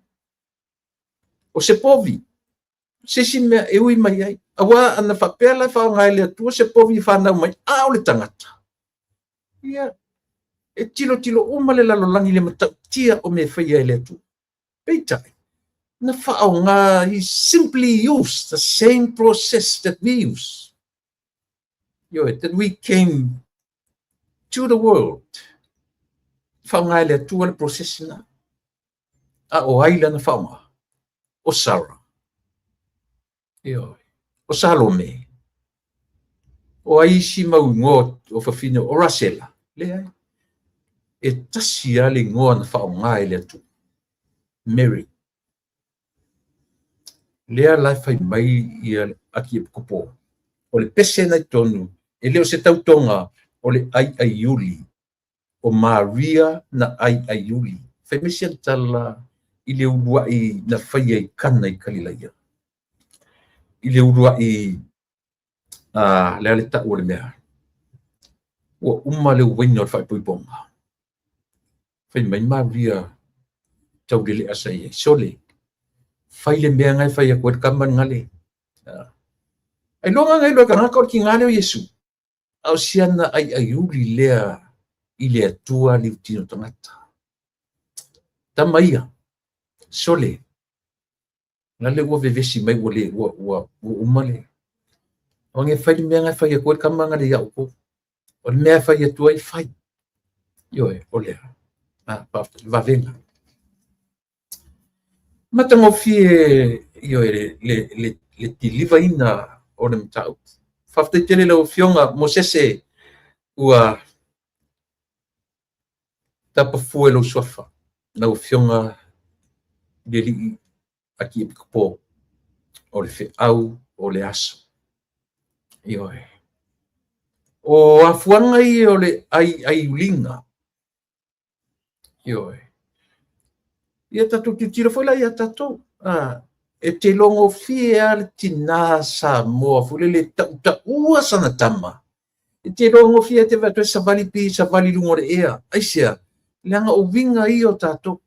O se povi. Se si mea e ui mai ai. Awa ana whapela whaongai le atua se povi whanau mai. A o le tangata. Ia. E tilo umale lalolangi le matau tia o me whaia ele atua. Peitai. Na whaonga, he simply used the same process that we use. That we came to the world. Whaongai le atua le process na. A o aila na whaonga. O Sarah. O Salome. O aisi mau ngot o whawhina o Rasela. Lea. E tasi ale ngoa na whaonga ele atu. Mary. Lea lai whai mai ia aki e kupo. O le pese nai tonu. E leo se tautonga o le ai aiuli. O Maria na ai aiuli. Whai mesi antala I le uruai na whai ai kana I Kalilaia. I le uruai le ale ta o le mea. Ua uma le uwaina o le whai poiponga. Whai mai Maria tau le asa ia. Sole. Whai le mea ngai whai a koe kaman ngale. Ai longa ngai loa ka ngaka o ki ngale o Yesu. Au siana ai aiuli lea I le atua li utino tangata. Tamaia. Sole. Na le ua vevesi mai ua le ua umale. O nge whai le mea ngai whai a koe kaman ngale ia uko. O le mea whai atua I whai. O lea. Vavenga. Matango fie le tiliva ina o le mtau. Whafte tele lau fionga Mosese ua tapa fue lau sofa. Lau fionga le li aki e pikupo o le fe au o le aso. O afuanga I o le ai ulinga. Ia tatou titira foi la ia tatou. E te longo fia le tina sa moa fule le ta ua sana tama. E te longo fia te vato sa vali pi sa vali lungo le ea. Aisia, leanga o vinga I o tatou.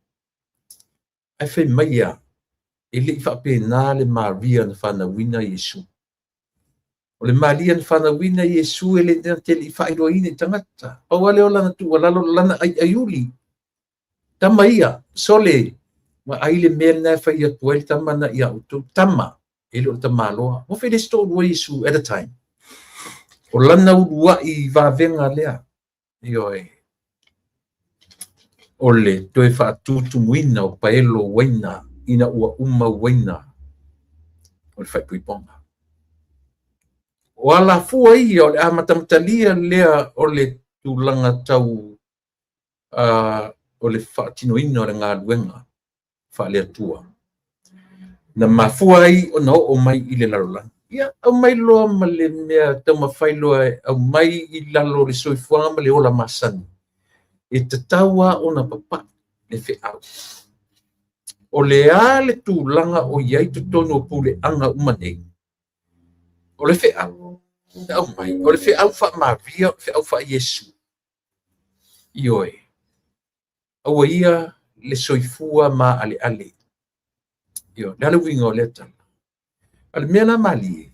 Ai fai maia. E le ifa pena le Maria na whana wina Yesu. O le Maria na whana wina Yesu e le te li ifa iroine tangata. O wale o lana tu, walalo lana aiuli. Tama ia, sole, ma aile mea na whai atu ele tama na ia utu, tama, ele o tama aloha. Mo whai resto ua Yesu at a time. O lana urua I vavenga lea. Ole, toe wha tutu muina o paelo waina, ina ua uma waina. O le whai puiponga. O ala fua ia, o le amatamatalia lea o le tūlanga tau, o le whaatino ina o le ngā luenga, wha tua. Na mafua ai o na o mai I le larolang. Ia, au mai loa ma le mea tau mawhai loa, au mai I lalo le soifuanga ma le ola masani. E tataua o na papa le fe au. O le a le tūlanga o iai tutono o pule anga umanei. O le fe au. Au mai, o le fe au wha Maria, fe au wha Yesu. Ioe. Aua ia le soifua ma ale. Le ale winga o le tala. Ale mea na mali.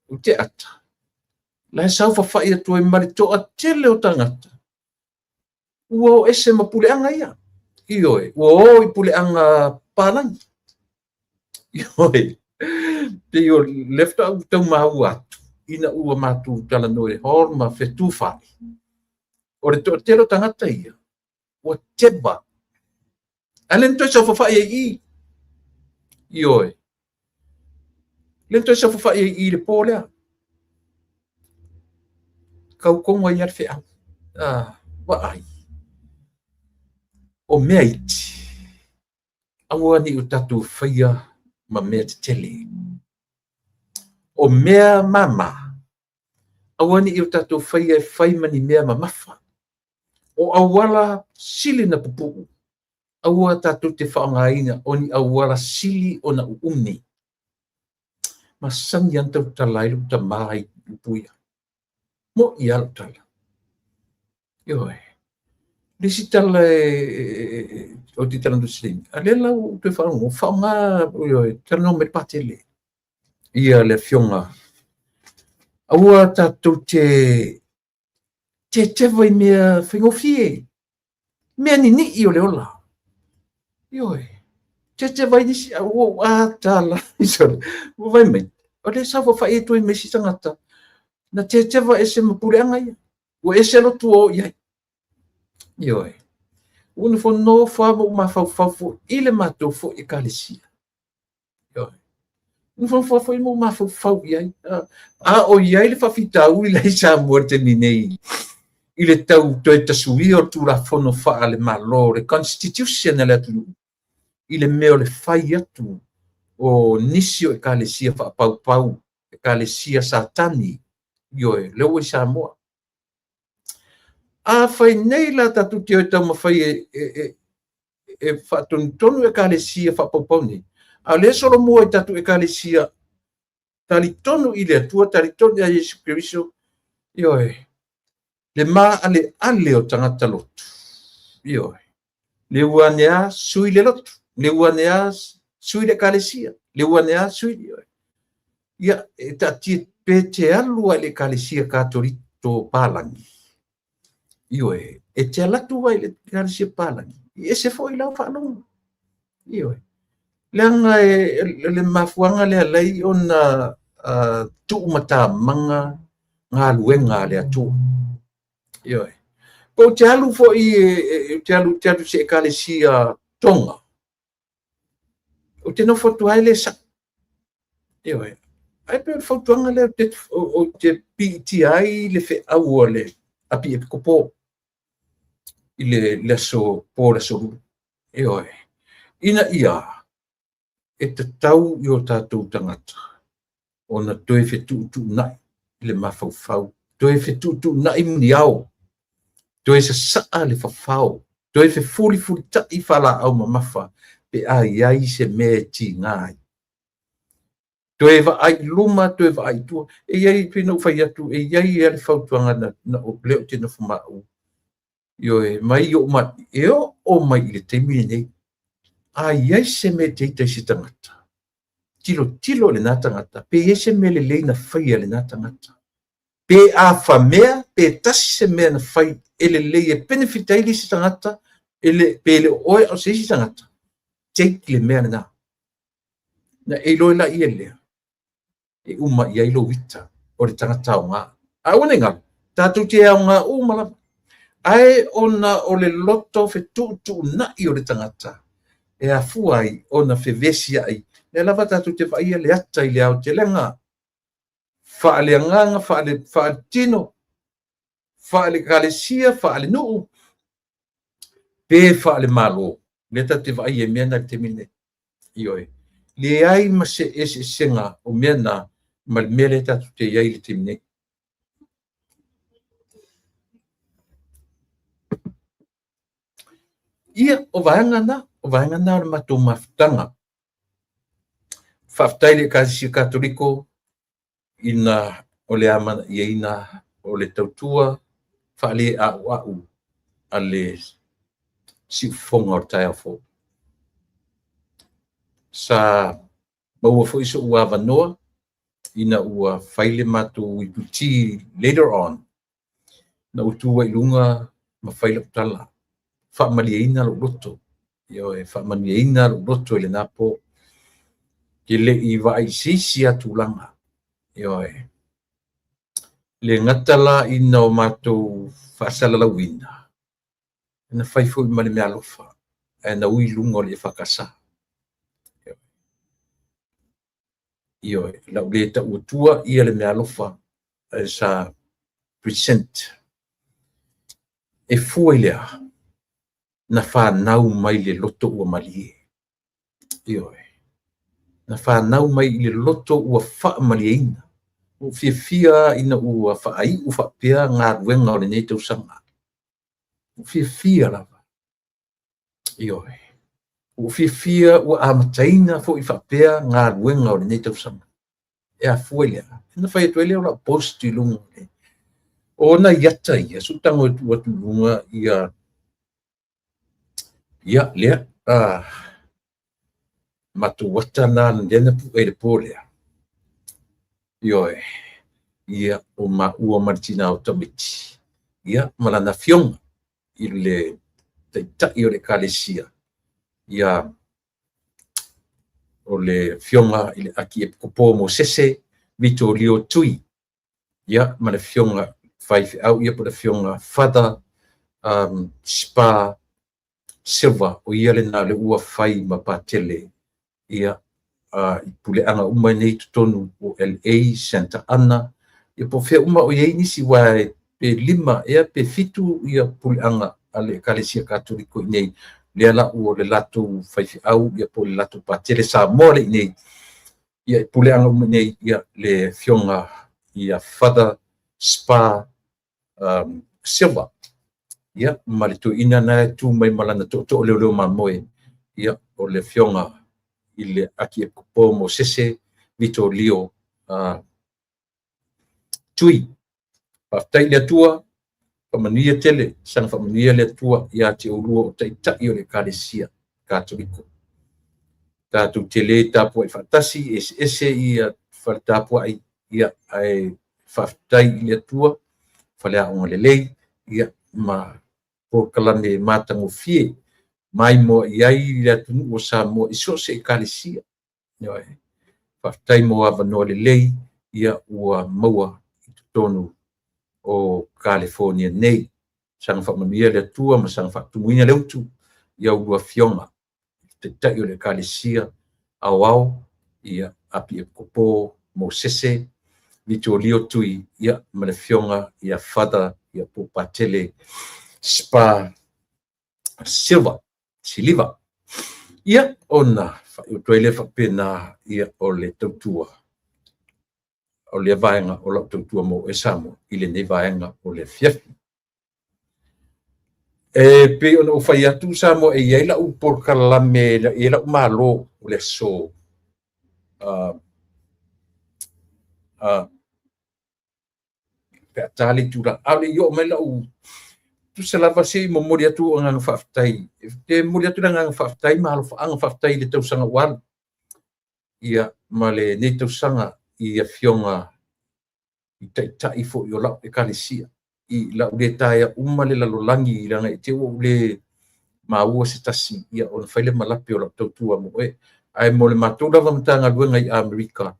U te ata. La he sau whawhai atua I mari toa tele o tangata. Ua o ese ma pule anga ia. Ioe. Ua o I pule anga palangi. Ioe. Te io lefta au tau mahu atu. Ina ua matu tala noe hor ma fetu whai. O le toa tele o tangata ia. Ua teba. Alen toi sa whawhai I. Ioe. Len toi sa whawhai I le pōlea. Kau konga I arwhi au. Wa ai. O mea iti. Aua ni o tatu whaia ma mea te tele. o mea mama. Awani i o tatou whai e whai mani mea mamafa. O awala sili na pupu. Aua tatou te whaongainga o ni awala sili o na uumi. Ma sangi antau talailu ta mai upuia. Mo i alu tala. Ioi. Lisi tala o ti tala ndusiling. Alela u te whaonga. Whaonga, ioi, tala no me patele. Ia le fionga. Aua tatou te vai mea whingofie. Mea ni i o le ola. Ioi. Te vai nisi a tala. Isore. Vai mai. O le sa whawha e toi mesi tangata. Na te vai ese mapureanga ia. O ese lo tu o iai. Ioi. Unu fo no fa mo ma fo ile matou fo e kalesia. Ioi. Unu fo mo ma fo iai. O iai le whawhitau i lai sa muerte ni nei. Ile tau toi tasui o tu la fono fa le malo le constitution le atu. Ile meo le fai atu o nisio e kalesia fa pau e kalesia satani. Ioi, leo sa moa. A fai nei la tatu te o tau mawhai e whatonu e kalesia fa pau ni. A le solo mua i tatu e kalesia tali tonu i le atua, tali tonu a Yesu Christo. Ioi, le maa ale o tangata lotu. Ioi, le uanea sui le lotu. Le uanea sui le kalesia. Le uanea sui ioi. Ia, e tati pe te alua le kalesia katorito palangi. Ioi, e te alatu wai le kalesia palangi. E se foi lau whanonga. Ioi. Leanga le mafuanga le alai o na tuumata manga ngā luenga le atua. Ioi. Po te alu fo i te alu se kalesia tonga. O te no fotu ai le sa. Ioi. Ai pe fotuanga le o te PTI le fe au le api e kopo. I le so po le so. Ioi. Ina ia. E te tau i o tātou tangata. O na toe fetu nai. Le mafau. Toe fetu nai mni au. Toe se saa le fafau. Toe fe fuli ta i fala au mamafa. Pe ai se me ti ngai. Toe va ai luma, toe va ai tua. E iai pina ufai atu. E iai e le fautuanga na o leo te na fumau. Ioe, mai o ma. Eo o mai i le teimine nei. Ai se me te si tangata. Tilo le nā tangata. Pe ese me le leina whaia le nā tangata. Pe a whamea, pe tasi se mea na whai, ele lei e benefit ai li si tangata, pe le oe o se si tangata. Take le mea na. Na e loe la i lea. E uma i ailo wita, o le tangata o ngā. A wane ngā, tātou te au ngā umala. Ai ona o le loto fe tu na i o le tangata. E a fuai ona fe vesi ai. Le lava tātou te whaia le ata i le au te lenga. Whaale anganga, whaale tino, whaale kalesia, whaale nuu, pe whaale malo. Le te whaia mea na te mine. Ioi. Le ai ma se ese senga o mea na ma le mea le tātou te iai le te mine. Ia, o vaenga na o le matou mafutanga. Whaftai le kalesia katoliko, ina o le amana ina o le tautua whaale au a le siufonga o tai afo. Sa maua fo iso ua vanoa ina ua whaile matu i puti later on na utua i lunga ma whaile utala. Whaamalia lo roto. Ioe, whaamalia lo roto i le napo ke le i vai sisi atu langa. Ioe. Le ngatala ina o mātou whaasala lawina. Na whaifo i male mea lofa. E na ui lunga le whakasa. Ioe. Lau le ta utua ia le mea lofa. E sa present. E fua i lea. Na whanau mai le loto ua malie. Ioe. Na whanau mai le loto ua wha malieina. o fia ina ua whaai u whapea ngā ruenga o le nei tausanga. O fia lava. Ioi. O fia ua amataina fo I whapea ngā ruenga o le nei tausanga. E a fuelea. Ina whai atu elea o la post I lunga. O na iata ia, so tango atu lunga ia lea, matu wata na ndena pu e le polea. Ioi. Ia o ma ua martina o tamiti. Ia malana fionga I le taitai o le kalesia. Ia o le fionga I le aki e kopo mo sese vito lio tui. Ia ma le fionga fai au ia po le fionga fada spa silver o ia le na le ua fai ma patele. Ia I pule anga uma nei tonu o LA Santa Ana. Ia po fea uma o iei nisi wae pe 5 ia pe 7 ia pule anga ale kalesia katoliko nei. Lea la o le lato fai au ia po le lato patele sa mole nei. Ia pule anga uma nei ia le fionga ia fada spa silver. Ia malito ina na tu mai malana to leo mamoe. Ia o le fionga I le aki e kupo mo sese vito lio tui. Paftai le tua, pamanuia tele, sana pamanuia le tua ia te urua o taitai o le kalesia katoliko. Tātou tele tāpua I whatasi, ese ia whatāpua ia ai whaftai le tua, whalea onga le lei, ia ma porkalane mātango fie, mai mo iai le atunu o sa mo iso se kalesia. Ioi. Whaftai mo avanoa le lei, ia ua maua I tonu o California nei. Sanga whamanuia le tua, ma sanga whaktumuina le utu, ia ua fionga. Te tai o le kalesia, au, ia api e kopo mo sese, vito lio tui, ia ma le fionga, ia fada, ia po patele, spa, silver. Siliva. Ia ona whaiotoele whapena ia o le tautua. O le vaenga o la tautua mo e samo I le ne vaenga o le fiafi. E pe ona o whai atu samo e iei la upor kalame e la umalo o le so. Pe atali tura. Ale yo me la u tu se lava se mo mori atu o ngang whaftai. Te mori atu na ngang whaftai, ma alo whaanga whaftai le tausanga wala. Ia ma le ne tausanga ia fionga I taitai fo I o lau e kalesia. I lau le taia uma le lalolangi I langa I te o le maua se tasi ia o na whaile malapi o lau tautua mo e. Ai mo le matou lava matanga luenga I Amerika.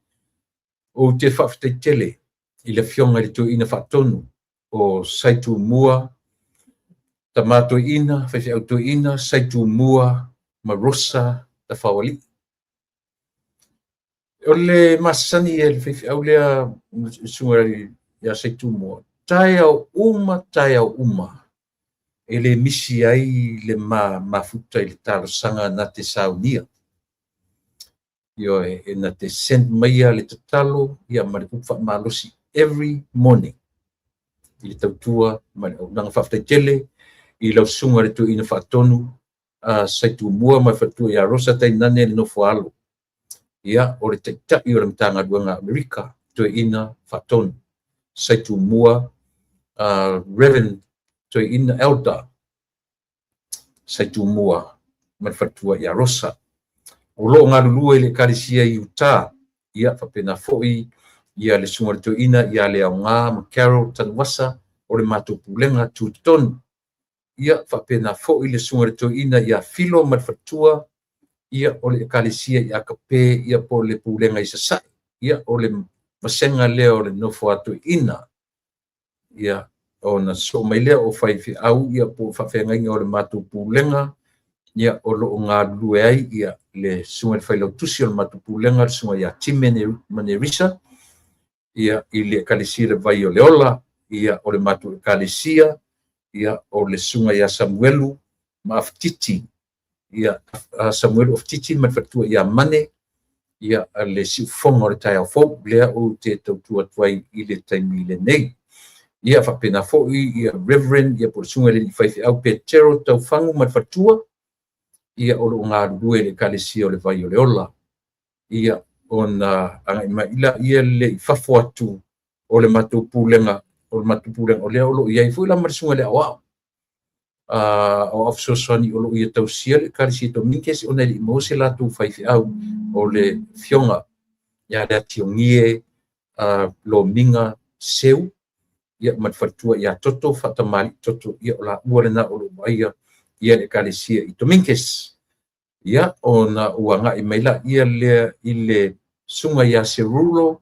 O te whaftai tele I le fionga le tu ina whatonu o saitu mua Tamato ina, whaiwhi auto ina, saitu mua, marosa, ta whawali. O le masani e le whaiwhi au lea sungari ia saitu mua. Tai au uma. E le misi ai le mafuta I le talo sanga na te saunia. Io e na te send maia le tatalo, ia ma le kufa malosi every morning. I le tautua, ma le au nanga whaftai tele, I lau sunga le tu ina whaatonu, saitu mua mai whatua ia rosa tai nane le nofo alo. Ia, o le taitai o le mtanga duanga Amerika, tu ina whaatonu. Saitu mua, Reverend tu ina elder, saitu mua mai whatua ia rosa. O loo ngā lulua I le kalesia I Utah, ia whapena foi, ia le sunga le tu ina, ia le au ngā, ma Carol Tanwasa, o le mātou pulenga tu tonu. Ia whapena fo I le sunga le to ina ia filo matfatua, ia o le kalesia ia kape, ia po le pulenga I sasai, ia o le masenga lea o le nofo atu ina, ia o na so mai lea o whaiwhi au, ia po whawhenga o le matu pulenga, ia o lo ngā lue ai, ia le sunga le whailau tusi o le matu pulenga, le sunga ia timene manerisa, ia I le kalesia le vai o le ola, ia o le matu kalesia, ia o le sunga ia Samuelu ma aftiti ia Samuelu aftiti ma fatua ia mane ia le siufoga o le taeaofou lea ou te tautua tuai i le taimi lenei ia faapena foʻi ia Reverend ia po le suga le faifeʻau Petero taufagu ma le fatua ia o loo galulue i le ekalesia o le vai o le ola ia ona agaʻi maʻila ia leʻi fafo atu o le matou pulega o lea o loo iai foʻi lama le suga le aʻoaʻo o afosoasoani o loo ia tausia le ekalesia Dominges ona i leʻi mau se latou faifeʻau o le fioga ia le atiogie lomiga seu ia ma le fatua ia toto faatamali toto ia o laʻua lena o loo vaia ia le ekalesia i Dominges ia ona ua gaʻi mai la ia lea i le suga ia Serulo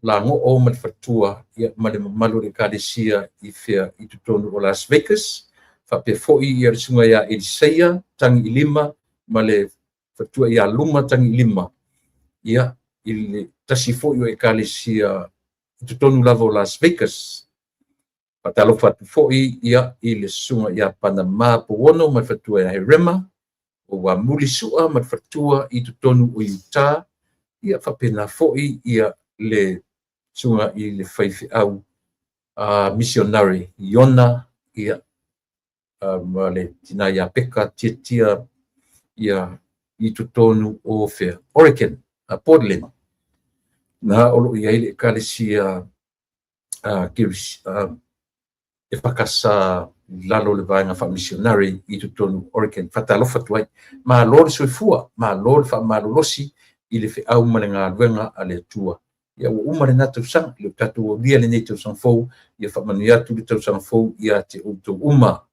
lagoʻo ma le fatua ia ma le mamalu o le ekalesia i fea i totonu o Las Vegas faapea foʻi ia le suga ia Elisaia tagi i 5 ma le fatua ia Luma tagi i 5 ia i le tasi foʻi o ekalesia i totonu lava o Las Vegas faatalofa atu foʻi ia i le suga ia Panama Powono ma le fatua ia Herema o ua muli suʻa ma le fatua i totonu o Utah ia faapena foʻi ia le suga i le faifeʻau misionari Iona ia ma le tina ia peka tiatia ia i totonu o fea Oregon Portland na o loo iai le ekalesia e fakasa lalo le vaega faamisionari i totonu Oregon faatalofa atu ai malo le soifua malo le faamalolosi i le feʻau ma le galuega a le atua ia ua uma lenā tausaga i le tatou aulia lenei tausaga fou ia faamanuia atu le tausaga fou ia te outou uma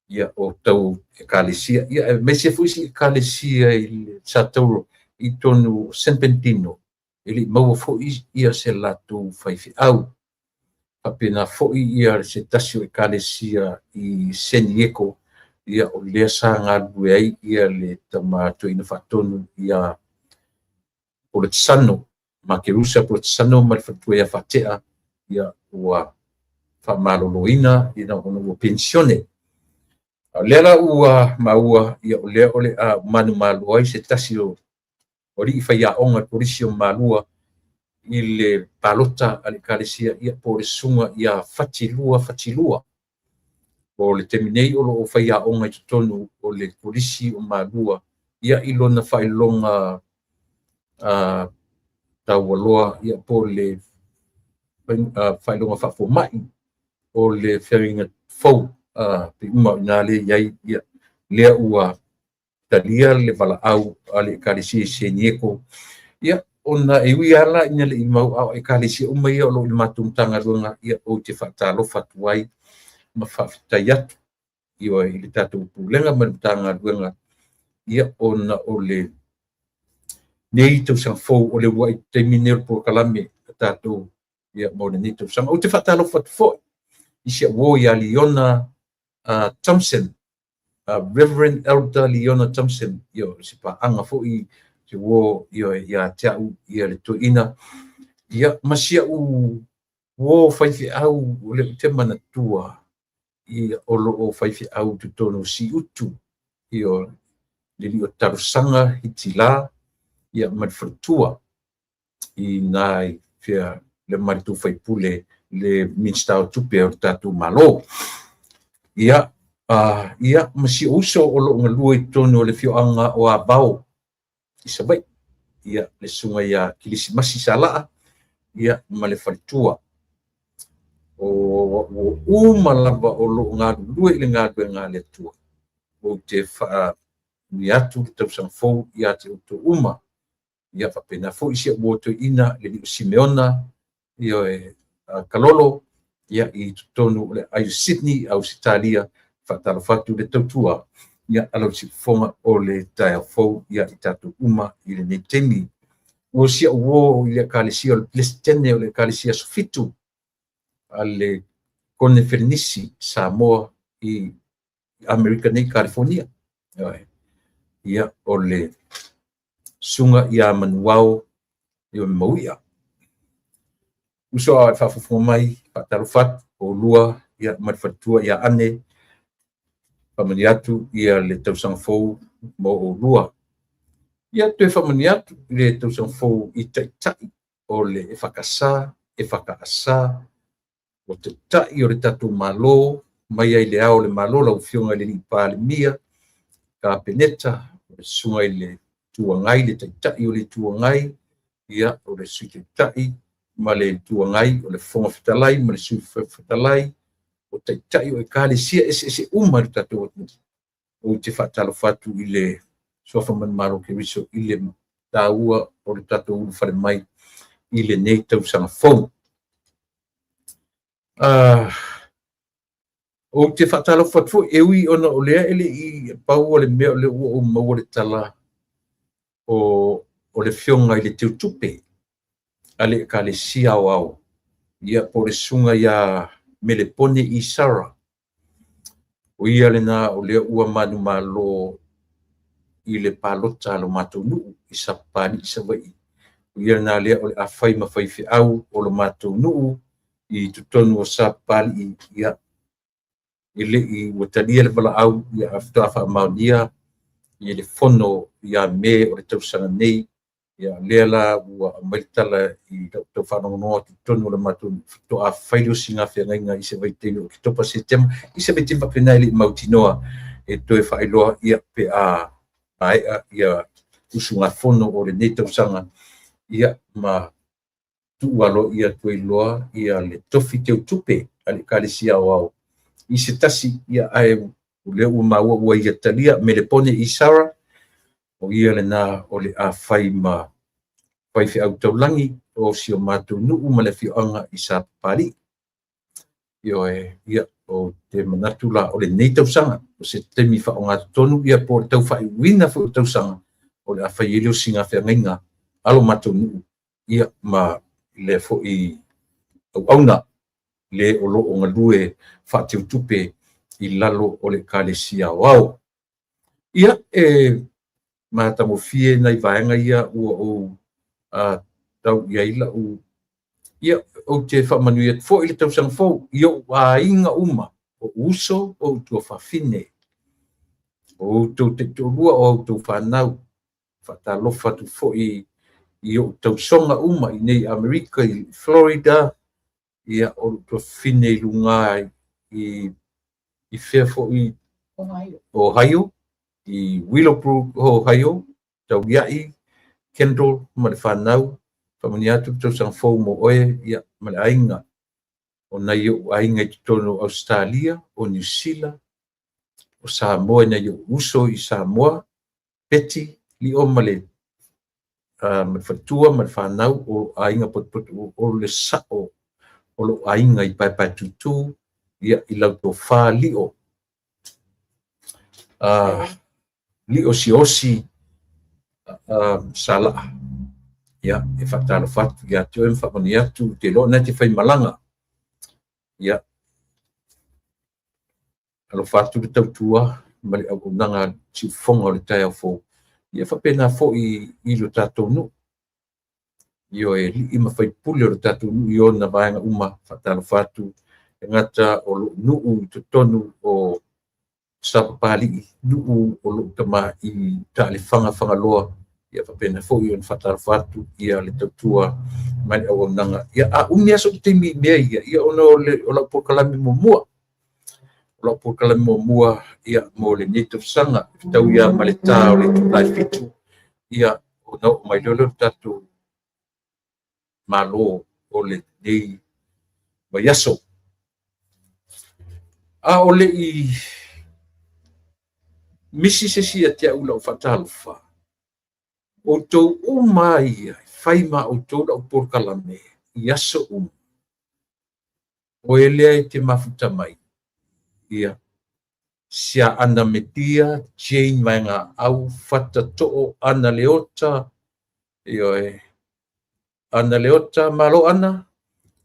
ia o tau ekalesia ia mai se foʻi si ekalesia i le satauro i tonu San Bernardino i leʻi maua foʻi ia se latou faifeʻau faapena foʻi ia se tasi o ekalesia i San Diego ia o lea sa galue ai ia le tamatoeina faatonu ia o le tasano ma Kerusa po le tasano ma le fatua ia faatea ia ua faamalōlōina ina ona ua pensione lea la ua maua ia o lea o le manumālua ai se tasi o lii faiaʻoga polisi o malua i le palota a le ekalesia ia po le suga ia fatilua o le teminei o loo faiaʻoga i totonu o le polisi o malua ia i lona faailoga taualoa ia po le faailoga faafomaʻi o le feagiga fou pe uma ina le iai ia lea ua talia le valaau a le ekalesia i San Diego ia ona e ui ala ina leʻi mau ao ekalesia uma ia o loo i le matou matagaluega ia ou te faatalofa atu ai ma faafetai atu ia i le tatou pulega ma le matagaluega ia ona o le nei tausaga fou o le ua i taimine o le polokalame tatou ia mo lenei tausaga ou te faatalofa atu foʻi i se auō iā Leona Thompson Reverend Elder Leona Thompson ia o se paaga foʻi te uō ia te aʻu ia le toeina ia masiaʻu uō faifeʻau o le te manatua ia o loo faifeʻau totonu siutu ia le lii o talosaga hitilā ia ma le fatua inā i fea le maritou faipule le minista o tupe o le tatou malo ia ia masio uso o loo galua i tonu o le fioaga o abao i savai ia le suga ia kilisimasi salaa ia ma le faletua o uma lava o loo galulue i le galuega a le atua ou te faanui atu le tausaga fou ia te outou uma ia faapena foʻi sia ua toeina le lii o Simeona ia e kalolo ia i totonu o le aio Sydney au Sitalia faatalofa atu le tautua ia alau siʻifoga o le taeafou ia i tatou uma i lenei taimi ua sia uō i le ekalesia o le pelesitene o le ekalesia sofitu a le kone felenisi Samoa i Amerika nei California ia o le suga ia manuao ia mauia uso a faafofoga mai faatalofa atu o lua ia ma le fatua ia ane famani atu ia le tausaga fou mo o lua Ia te whamaniatu le tau sang fōu I tai o le e whakasā, e whakaasā, o te tai o le tatu malo, mai ai le ao le malo lau whionga le ni pāle mia, ka peneta, o le sunga I le tuangai, le tai o le tuangai, ia o le sui te tai, ma le tuangai, o le whonga whitalai, ma le sui whitalai, o tai o e kāle sia ese uma le tatu o te whatalo whatu I le sofa man maro ke riso I le tāua o le tatu ulu whare mai I le nei tau sanga fau. O te whatalo whatu e ui ona o lea ele I pau o le mea o le ua o maua le tala o le whionga I le teu tupe ale ka le sia o au. Ia po le sunga ia me le pone I Sara. O ia le na o lea ua manu malo I le palota lo matou nuu I sapani I savai. Ia na lea o le awhai mawhai whi au o lo matou nuu I tutonu o sapani ia ile I watalia le wala au ia aftafa maunia ia le fono ia me o le tausanga nei ia lea la ua maitala I tau whanongonoa tutonu o le matou to a whairo singa whiangainga I savai tenu o ki topa setema I savai tema pena ili mautinoa e toe whailoa ia pe a aia ia usunga fono o le nei tausanga ia ma tualo ia tue loa ia le tofi teu tupe ale kalisia wao I se tasi ia ai ule maua ua ia talia me le pone I Sara o ia le na o le a whai ma whai whi au taulangi o si o mātou nuu ma le whioanga I sa pari io ia o te manatu la o le nei tausanga o se temi whaonga tonu ia po le tau whai wina fu tausanga o le a whai elio singa whiangainga alo mātou nuu ia ma le fo I au auna le o lo o ngalue whaateu tupe I lalo o le kālesia wao. Ia mātamo fie nei vaenga ia ua o tau ia ila o ia o te whamanu ia fo ili tau sang fo ia a inga uma o uso o tua whawhine o tau te tōrua o tau whanau whatalofa tu fo I o tau songa uma I nei Amerika I Florida ia o tua whine lunga I Fairfield I Ohio I Willowbrook Ohio tau iai Kendall ma le whanau whamaniatu tau sang fau mo oe ia ma le ainga o nei o ainga I tono Australia o New Zealand o Samoa nei o uso I Samoa peti li o ma le whatua ma le whanau o ainga potpoto o le sao o lo ainga I pai tutu ia I lau tō whā lio. Lio si osi sala. Ia, e whatalo whatu ia teo e whamani atu te lo na te whai malanga. Ia. Alo whatu le tautua mali au nanga si whonga o le tai au fō. Ia whapena fō I lo tātou nu. Io e li ima whai pule o le tātou nu I o na vaenga uma whatalo whatu. E ngata o lo nuu I tonu o sapapali nuu o lo tama I tale whanga loa ia whapena fo I on whatara whatu ia le tautua mai au nanga ia a umia so te mi mea ia ono o la pokalami mua o la pokalami mua ia mo le native sanga tau ia maleta o le tulai fitu ia o no mai lolo tatu malo o le nei mai aso a ole I misi se si atia ula o whatalofa. O tau o mai whai ma o tau la o porkalame I aso o elea te mafuta mai. Ia. Sia ana metia, Jane mai ngā au whata to'o ana leota. Io ana leota malo ana.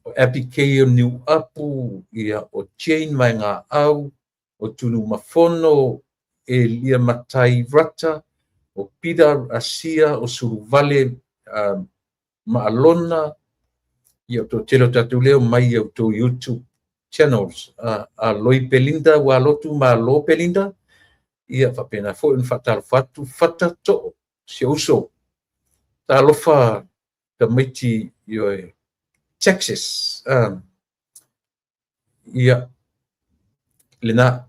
O Abigail New Apu, ia o Jane mai ngā au, o tunu mafono, e lia matai rata, o Peter Asia, o Suruvale Maalona, ia o tō telo tatu leo mai o tō YouTube channels, a Loi Pelinda, wa lotu ma lo Pelinda, ia whapena fo in whatalo whatu, whata to'o, se uso ta lofa ta maiti yo Texas ia lena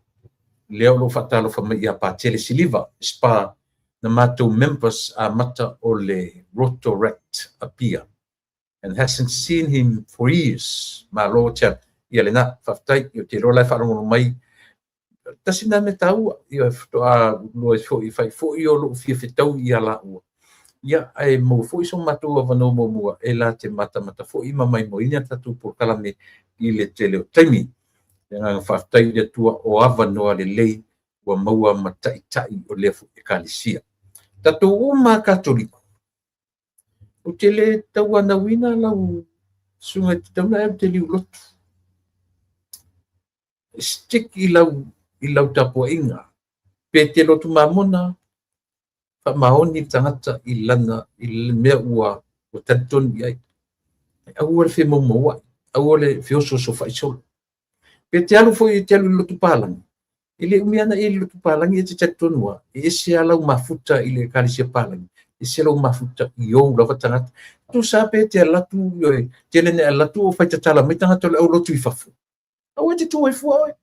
leo lo fatalo fa ia pa tele siliva spa na mato members a mata o le Rotorect apia and hasn't seen him for years ma lo cha ia lena faftai yo te rola fa no mai tasina me tau yo to a lo fo i fai fo yo lo fi tau ia la ia ai mo fo so mato va no mo mo e la te mata fo i mai mo ina tatu por kala me i le tele o taimi nga faftai de tua o ava no le lei wa maua matai tai o le fu ekalisia tatu uma katoliko o tele tau ana wina la sunga tau na te liu lotu stick i lau tapo inga pe te lotu mamona fa maoni tangata i lana i mea ua o tanton i ai au le fe momoa au le fioso so fai solo pe te alu foi te alu lotu palang ile umiana ile lotu palang i te tantonua e se ala mafuta ile kalisia palang e se ala mafuta i o lava tangata tu sa pe te alatu te lene alatu o fai tatala mai tangata le au lotu i fafu au te tu e fua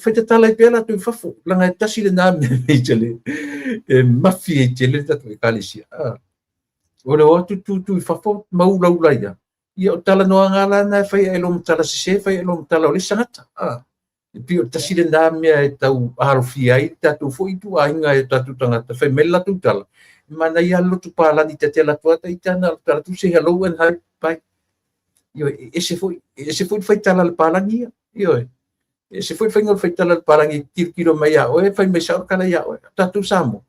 fai tatala i pela tu i fafu langa tasi le na me tele mafi e tele tatu e kalisia o le o tu i fafu maula ia ia o tala noa ngala na fai e lo mtala se fai e lo mtala o le sangata pio tasi le na mea e tau arofi ai tatu fo i tu ainga e tatu tangata fai mela tu tala mana ia lotu palani te tela tuata i tana tala tu se hello and hi bye io ese foi fai tala le palani io ese foi fai ngol fai tala le palani kilo mai a o e fai me sa kala ia o tatu samo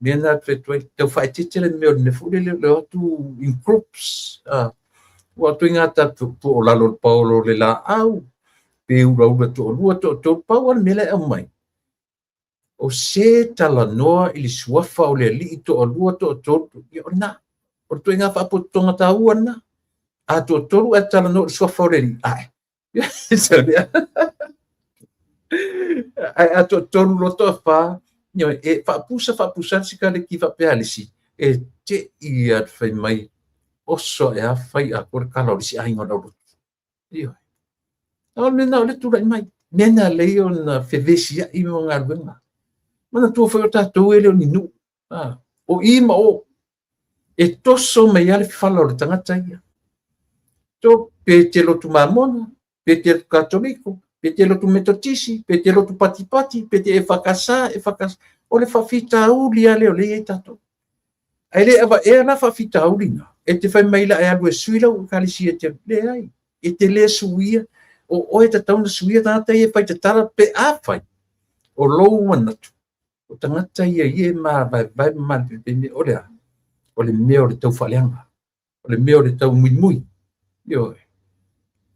mena te fai titele me ne fu le tu in groups wa tu ngata tu o lalo paulo le la au pe ura to pau mele mai o se tala noa ili suafa o le li to o lua to yo na o tu nga fa putonga ta uana a to e tala no suafa o le li ai a to lo to fa yo e fa pusa si ka le ki fa pe alisi e te ia fai mai oso e a fai a por kala o si ai ngona lo yo o me na le tu mai mena le on fevesia i mo ngarwenga mana tu foi o tatou ele o ninu o ima o e toso me ia le fala o le tangata ia to pe te lotu mamona pe te katoliko pe te lotu metotisi pe te lotu patipati pe te e fakasa o le fafita uli ale o le e tatou ai le ava e na fafita ulinga e te fai maila e alu e suila o kalisi e te le ai e te le suia o e tatou na suia tangata e fai te tara pe a fai o lou manatu o tangata ia ma vai pe o le mea o le tau whaleanga o le mea o le tau mui yo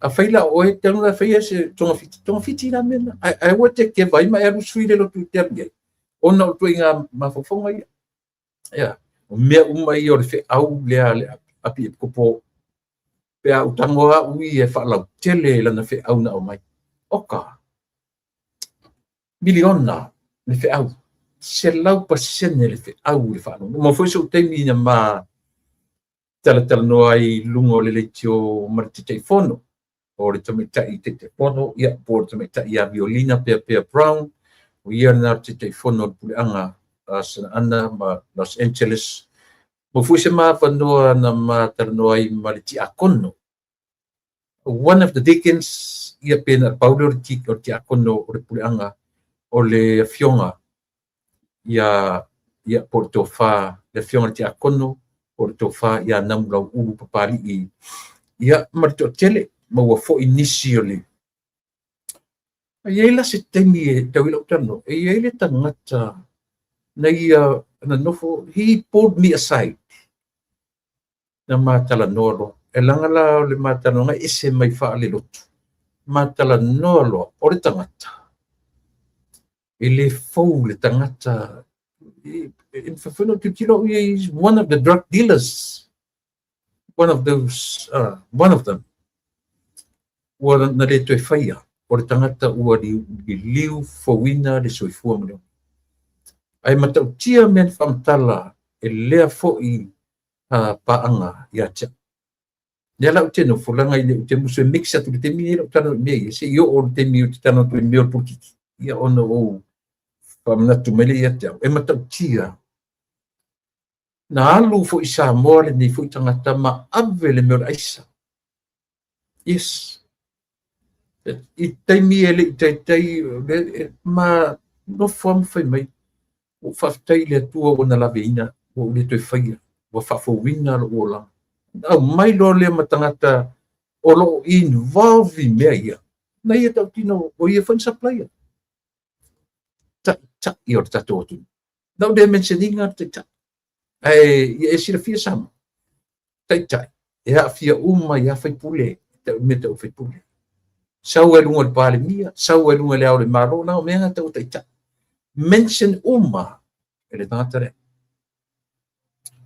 a whaila o e tanu na whaia se tonga fiti na mena ai ua te ke vai ma e alu sui le lotu te amia ona o tui ngā mafofonga ia o mea umai o le whi au lea le api e kopo pe a utangoa ui e whaalau tele lana whi au na o mai oka miliona le whi au se lau pasene le fe au le fa no foi so temi na ma tala no ai lungo le tio martite fono o le tometa i te fono ia por tometa ia violina pe brown o ia na te fono puleanga sana ana ma Los Angeles mo foi se ma fa no na ma tala no ai marti akono one of the deacons ia pena Paulo ti akono o le puleanga o le fionga ia porto fa le fiona ti akono porto fa ia namla ulu papali ia marto tele ma wa fo initially ia la se temi tawilo tano ia le tangata na ia na nofo he pulled me aside na matala nolo e langala le matala nga ese mai fa le lotu matala nolo o le tangata ele fou le tangata in Fafino Tutilo is one of the drug dealers one of them ua na le toe faia o le tangata ua li liu fauina le soifua mo ai matautia men famtala e lea fo'i paanga ia tia. Ia lau tino fulanga i te musu e mixa tu te mi ilo tano mei, se io o te mi o te tano tu mi o pukiki. Ia ono o whamnatu mele ia tia, e matau tia. Na alu fo'i Samoa le ni fo'i tangata ma ave le meo aisa. Yes. I taimi ele i taitai ma no fam fai mai. O whaftai le atua o na laweina o le toi whaia. Wa whafowina lo o lang. Au mai lo le matangata o lo involve mea ia. Na ia tau tino o ia whain supplier. Ta i o tato o tu. Nau de mentioninga te ta. E sira fia sama. Tai. E a fia uma ia whai pule. Me tau whai pule. Sau e lunga le pāle mia. Sau e lunga le au le maro. Nau mea tau tai. Mention uma. E le tangata re.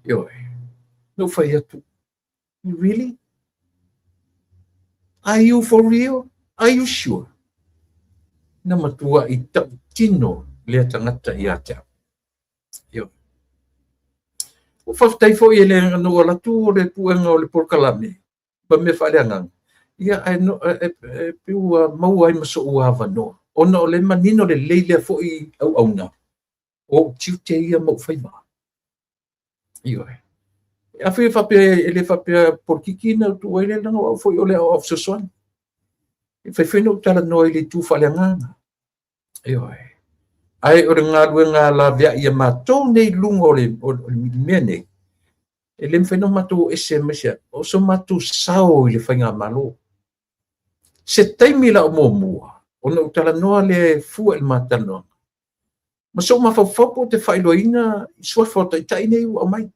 Ioi. No whai atu. Really? Are you for real? Are you sure? Na matua i tau tino lea tangata i atea. Ioi. O whaftai fo i le ngano o latu o le puenga o le porkalame. Pa me whale angang. Ia ai no piua maua i maso uava no. Ona o le manino le leilea fo i au na. O tiute ia mau whaiva. Ioi. A fai ele whapea porkiki na tu ele langa o foi ole o sosoan. E fai no tala no ele tu whale nganga. Ioi. Ai o ngā ruenga la vea ia mātou nei lunga o le mea nei. E le mwhai no mātou SMS o so mātou sao i le whainga malo. Se taimi la o mua. O na utala noa le fua il mātanoa. Ma so mawhawhapo te whailoina i suafo tai nei u au mai.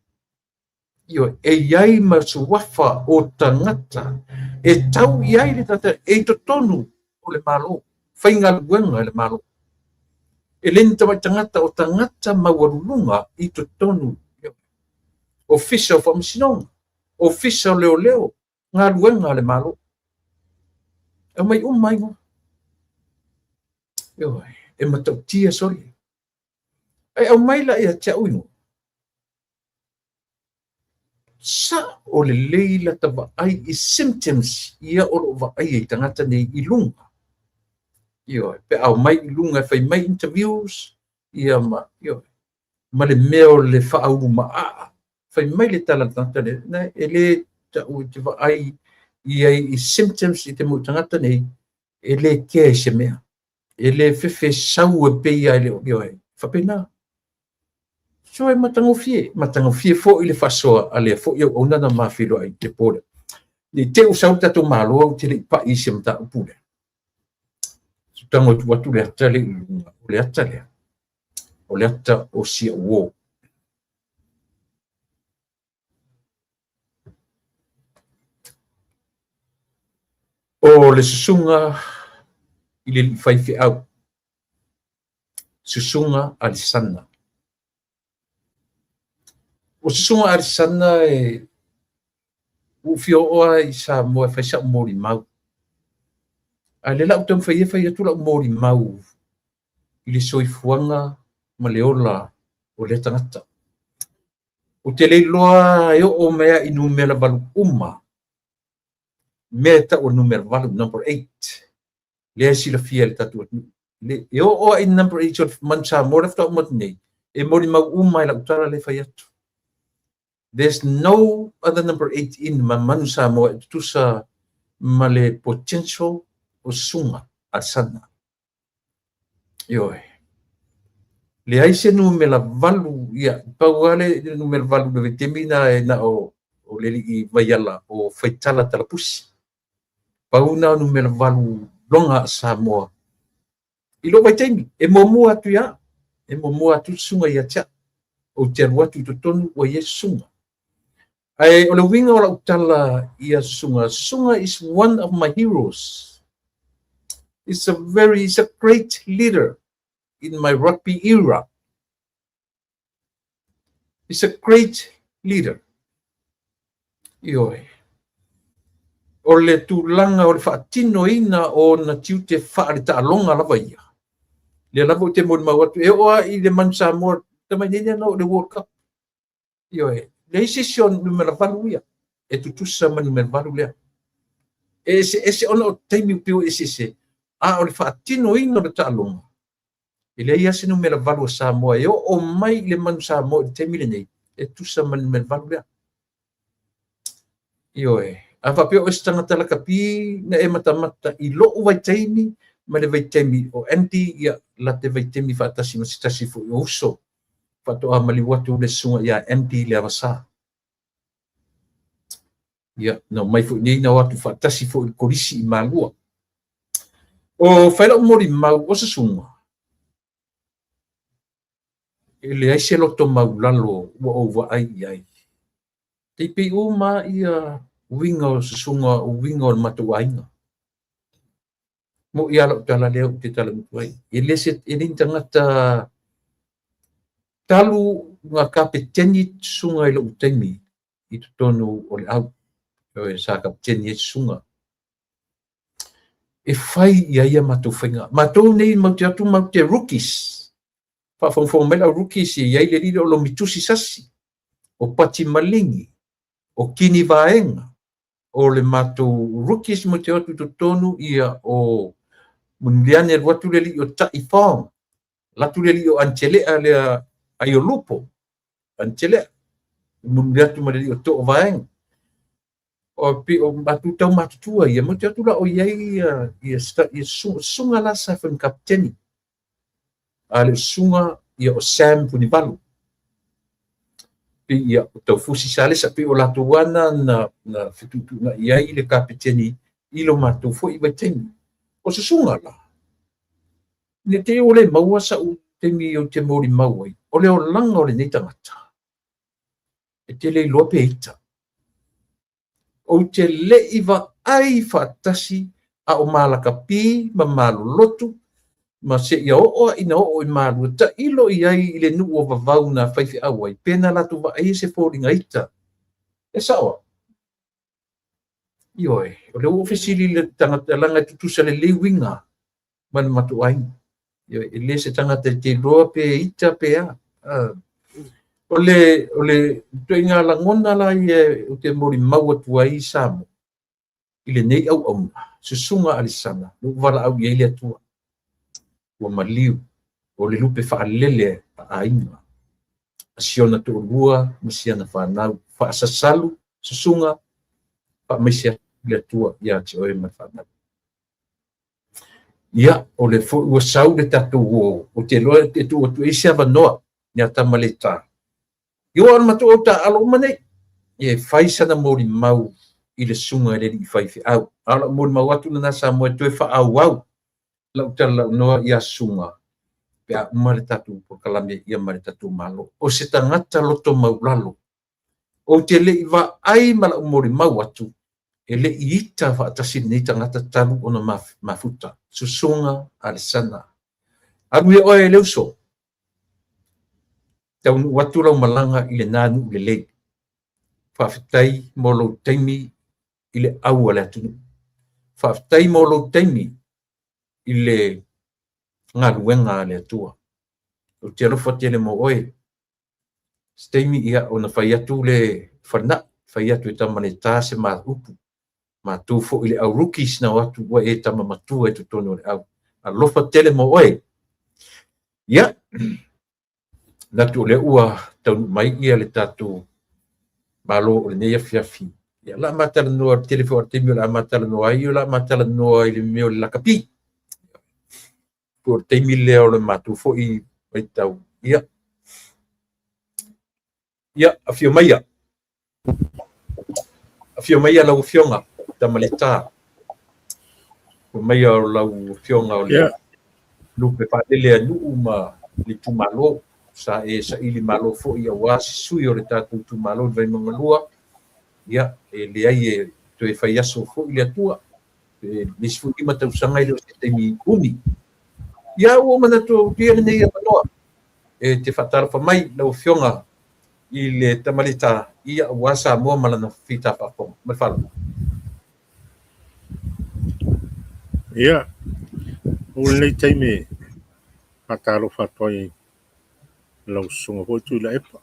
Io e iai ma suafa o tangata. E tau iai le tata e to tonu o le malo. Whainga luenga le malo. E leni tawa tangata o tangata mawarulunga i to tonu. Official from Sinong. Official leo. Ngā luenga le malo. E mai mai ngo. E matau tia sori. E au mai la ia tia uino. Sa o le leila tawa ai i symptoms ia o wa ai i tangata nei i lunga. Pe au mai i lunga e whai mai interviews ia ma le meo le whaau ma a. Whai mai le tala tangata nei e le ta ui te wa ai i symptoms i te mo tangata nei e le kia e se mea. E le fefe sau e peia e le o ai. Whapena. So e matangofie fo i le fasoa a le fo i o nana mawhiro ai te pōre. Ni te usau tato malo au te le pa i se mta upure. So tango tu watu le ata le ilunga, o le ata le. O le ata o sia uo. O le susunga i le whaifi au. Susunga alisana. O susunga arisana e ufio oa i sa moa whai sa mori mau. A le lau tam whai atula mori mau i le soifuanga ma le ola o le tangata. O te leiloa e o mea i numera valu uma. Mea ta o numera valu, number 8. Lea si la fia le tatu atu. E o i number 8 o mansa mora fta o matnei. E mori mau uma i la utara le whai atu. There's no other number 8 in manusa mo tusa male potential o sunga asana. Ioi. Le aise numela valu ia pauale numela valu de vitamina e na o le i vaiala o faitala talapusi. Pauna numela valu longa Samoa. Ilo vai taimi e momu atu ia e momu atu sunga ia tia o te watu to tonu o ye sunga. Ai o le winga o la utala ia sunga. Sunga is one of my heroes. It's a great leader in my rugby era. He's a great leader. Ioi. O le tūlanga o le whaatino ina o na tiute whaarita alonga lava ia. Le lava o te mori mawatu. E oa i le mansa mor. Tamai nene na o le World Cup. Io le session numero valu ia. E tutusa ma numero valu lea. Se ono taimi piu se. O le whaatino ino le ta'alonga. I le ia se numero valu sa moa e o mai le manu sa moa le taimi le nei. E tusa ma numero valu lea. Io a whapeo e tangata la kapi na e matamata i loo vai taimi ma le vai taimi o anti ia la te vai taimi whaatasi ma sitasi fu i uso. Whatoa mali watu le sunga ia anti le awasa. Ia, no mai fu nei na watu whaatasi fu i korisi i malua. O whaila umori mau o sa sunga. E le aise loto mau lalo ua o ai ai. Te pi uma ia winga o sa sunga o winga o matuainga. Mo ia lo tala leo te tala mutuai. E leset e rin tangata talu ngā kapeteni sunga i lo utaimi i tonu o le au. E sa kapeteni e sunga. E whai ia matou whainga. Matou nei mau te atu mau te rookies. Whawhawhawmela rookies i iai le lida o lo mitusi sasi. O pati malingi. O kini vaenga. O le matou rookies mo te atu tonu ia o munliane le watu le li o tai whang. Latu le li o antelea le ai o lupo. Antelea. Munliatu ma le li o to vaenga. O matu tau matutua ia mo te atu la o iai ia sunga la sa whan kapteni. Ale sunga ia o Sam Punivalu. Pi ia o tau fusi sale sa pi o latuana na fitutu na iai le kapteni ilo matu fo i waiteni. O se sunga la. Ne te ole maua sa u temi o te mori mauai. Ole o langa o le nei tangata. E te le lope ita. O te le iwa ai whaatasi a o malaka pi ma malu lotu ma se ia o ina o i malu ta ilo i ai i le nu o vavau na whaifi awai pena latu wa ai se fōringa ita. E sawa? Ioi, o le ofisili le tangata langa tutusa le lewinga man matu ai. Ioi, e le se tangata te loa pe ita pe a. O le tuinga la ngona la i o te mori maua tua i samo. I le nei au au. Susunga alisana. Lu wala au i eile atua. Ua maliu. O le lupe whaalele a inga. Asiona tu lua, masiana whanau. Whaasasalu, susunga. Whaamaisia le atua ia te oe ma whanau. Ia, o le ua sau le tatu o te loa te tu o tu eisi avanoa. Nia tamaleta. Yo an matu o ta alo mane. E faisana mori mau i le sunga le i faifi au. Ala mori mau atu na nasa mo e toe wha au au. Lau tala noa ia sunga. Pea umare tatu po kalame ia mare tatu malo. O se tangata loto mau lalo. O te le i wa ai mala mori mau atu. E le i ita wa atasi ni tangata talu ona mafuta. Susunga alisana. Aru e oe leuso. Tau watu lau malanga i le nanu le lei. Whawhitai mo lo taimi i le aua le atunu. Whawhitai mo lo taimi i le ngaruenga le atua. O te alofa tele mo oe. Staimi ia o na whai atu le whana. Whai atu e tamane tā se maa upu. Maa tūfo i le au rukis na watu ua e tama matua e tutono le au. Alofa tele mo oe. Ia. Natu le ua tau mai ia le tatu malo o le neia fiafi. Ia la matala noa telefo artemi o la matala noa i o la matala noa i le meo le lakapi. Por temi leo le matu fo i tau. Ia. Ia, a fio maia. A fio maia lau fionga tamaleta. O maia o lau fionga o le lupe whaelele anu ma le tumalo. Sa ili malo fo ia wasi sui o le tatu tu malo vai mangalua ia le ai e to e fai aso fo ile atua le sifu ki mata usanga ile o se temi uni ia o mana to dia nei ia manoa te fatara fa mai lau fionga i le tamalita ia wasa mo malana fita fa pom me fala ia o le taimi atalo fatoi lau sunga ho tu la epa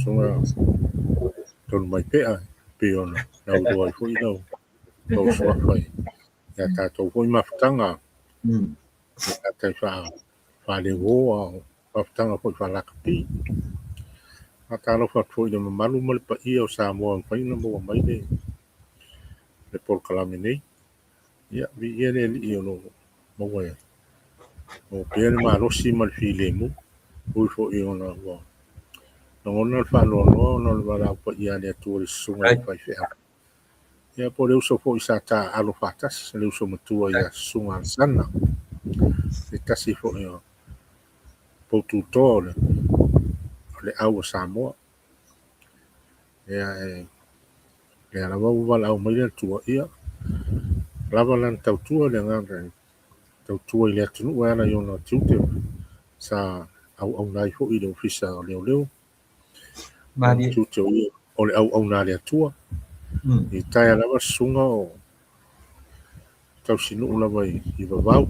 sunga ton mai pe a pe ona na do foi no to so foi ya ta to foi maftanga ya ta fa le wo maftanga foi fa la kapi ata lo fa foi de malu mal pa ia o sa mo foi no mo mai le por kalamini ya vi ele li no mo wa o pe ma lo si mal fi le mo o fo e ona wa no no fa no no va la pa ia le tu sunga fa fe ya por eu so fo isa ta alo fatas le uso matua ia sunga sana e kasi fo e po tutore le au Samoa ya ya la va la o mai tu ia lava lan tau tua le nganga tau tua ile tunu wa na yo no tute sa au nai fo i le ofisa leo Mari tute o le au na le tua i tai lava sunga o tau sinu lava i vavau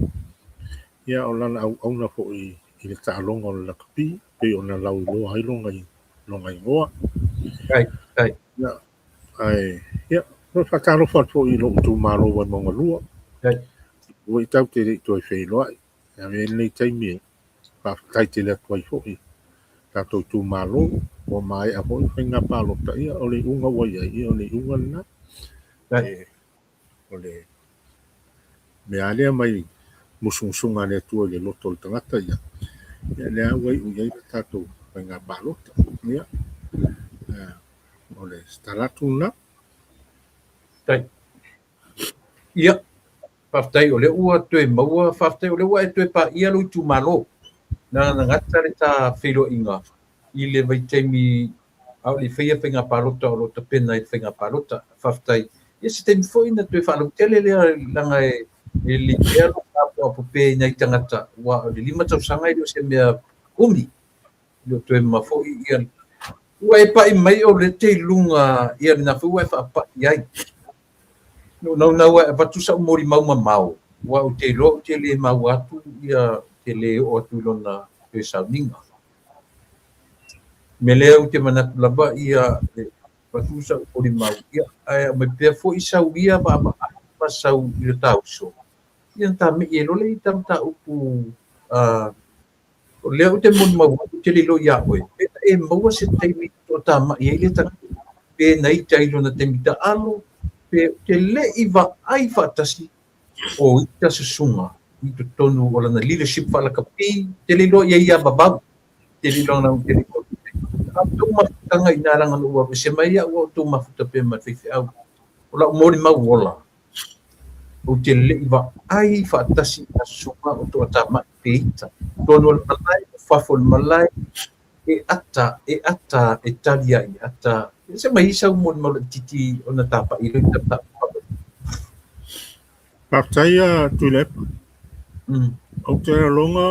ia o lana au na fo i le ta'alonga o le kapi pe o na lau lo hai longa i ngoa ai ia ai ia no fatalo fo i lo tu malo wa monga lua o i tau te to i fei loa ia me nei taimi pa tai te le toi fo i ta to tu malo o mai a fo i nga palo ta ia o le unga wa ia o le unga na o le me ale mai musunga le tu le loto tangata ia le awai u ia ta to nga palo ia o le stalatu na ia faftai o le ua toe maua faftai o le ua e toe pa ia lo tu malo na ngata le ta filo inga i le vai taimi au le feia fenga palota o lo te pena i fenga palota faftai ia se taimi foi na toe falo tele le langa e li kero a po pe nei tangata wa le lima tau sanga i se mea umi lo toe mafo ia ua e pa i mai o le te lunga ia na fu e fa pa ia no na wa pa tu sa mori mau wa o te lo te le mau atu ia te le o tu lona pe sa ninga me le o te mana lava ia pa tu sa mori mau ia ai me pe fo i sa ia pa sa i tau so ia ta me e lo le tam ta upu o le o te moni mau te le lo ia oi e mau se te mi to ta ma ia le ta pe nei tai lona te mi ta alo te le iwa ai fatasi o ita susunga i to tonu o lana leadership fala kapi te le lo ia babau te le lo na te le lo a tu mafutanga ina langa ua se mai ia o tu mafuta pe ma fifi au o la mori mau ola o te le iwa ai fatasi a susunga o to atama pe ita tonu o malai fafo o malai e ata e talia i ata se mai isa mo mo titi ona tapa i le tapa Partaia tulep o te longa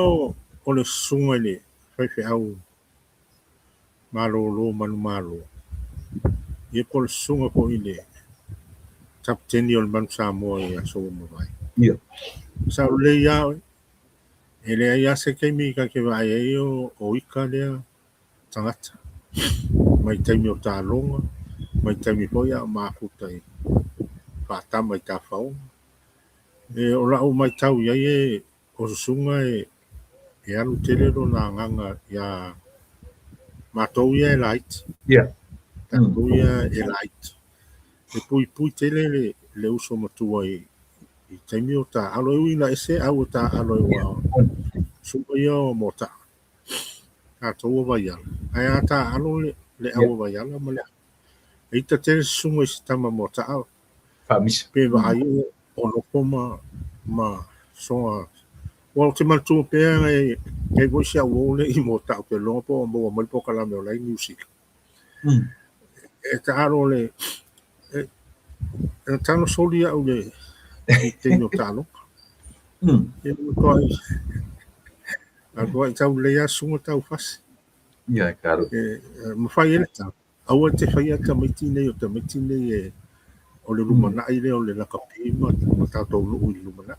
o le sunga le fai au malo lo manu e por sunga ko ile tap teni o man sa mo ia so mo vai ia sa le ia ele ia se ke mi ka ke vai o ika le tangata mai taimi o ta longa mai taimi po ia ma futai pa ta mai ta fau e o la o mai tau ia e o sunga e alu tele ro na nganga ia matou ia e light ia tatou ia e light e pui tele le uso matua i taimi o ta alo i na ese au ta alo i wa sunga ia o mota tatou vai ia ai ata alo le au vai ala ma le e ta te sunga i tama mota au famis pe vai o no ma soa o te matu pe e vo sia o le i mota pe lo po mo po kala me la music e ta aro le e tano solia o le i te no tano e mo to ai a go ai tau le ya sunga tau fas ia caro mo fai ele ta au te fai ata metine o te metine e o le lumana ai le o le lakapi ma ta to lu i lumana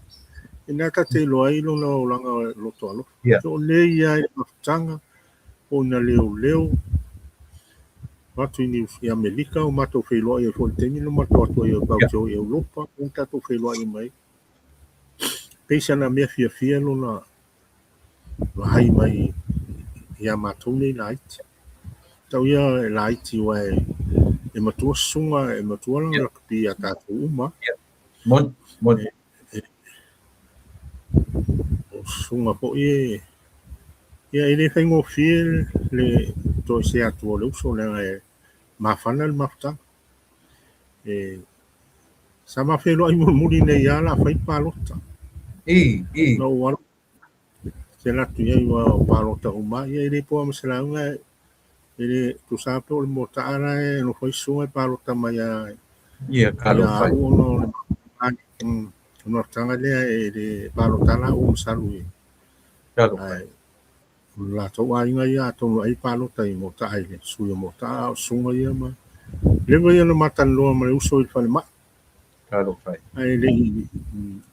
ina ka te lo ai lo na langa lo to alo to le ia i tanga o na leo Matu ini ia Amerika o mato wheloa ia fo temi no mato atua ia bautio ia Europa o tato wheloa ia mai. Peisa na mea fia no na hai mai ia matou nei laiti. Tau ia laiti wae e matua sunga e matua langa kapi a tātou uma. Mon. O sunga po ia ele whaingo fie le to se atua le uso le e mawhana le mawhutanga. Sa mawhelo ai muri nei ala whai pālota. No waro. Se latu iai wa pālota uma ia ele poa masalaunga ele tu sape o le mota ara e no whai sunga pālota mai a kalo whai. No tanga lea ele pālota la o masalu i. Kalo whai. La tau ainga ia tonu ai pālota i mota aile. Suia mota o sunga ia ma. Lewa ia no matan loa ma le uso i whale ma. Kalo whai.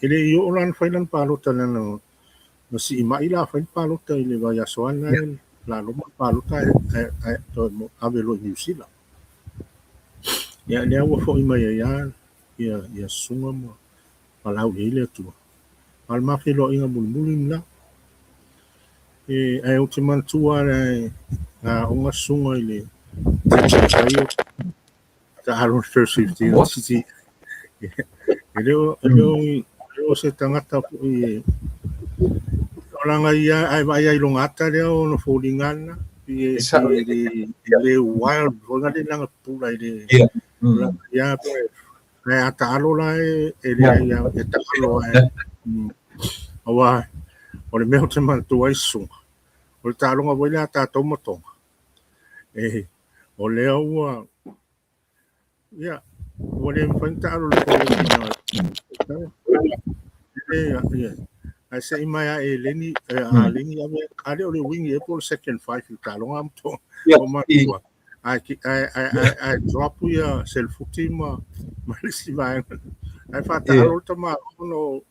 Ele i o lan whailan pālota lana no si ima i la whain pālota i le vai asoana la loma pālota to avelo i New Zealand. Ia lea ua fo ima ia sunga ma palau i le atua. Al mafi lo inga muli mla. Ai o te mantua a onga sunga i le ta Aaron First 15. Ele o se tangata i oranga ia ai vai ai longata le o no folingana i le wild ronga de langa pula i ia pe ata alo la ele ia ta alo awa o le meo te mantua i sunga o le talonga wai le ata tau matonga o le aua ia o le mwhainta alo le I say my Lenny Lenny I don't wing April 2nd 5 you talong am to I drop your self team malisi vai I fatalo tama no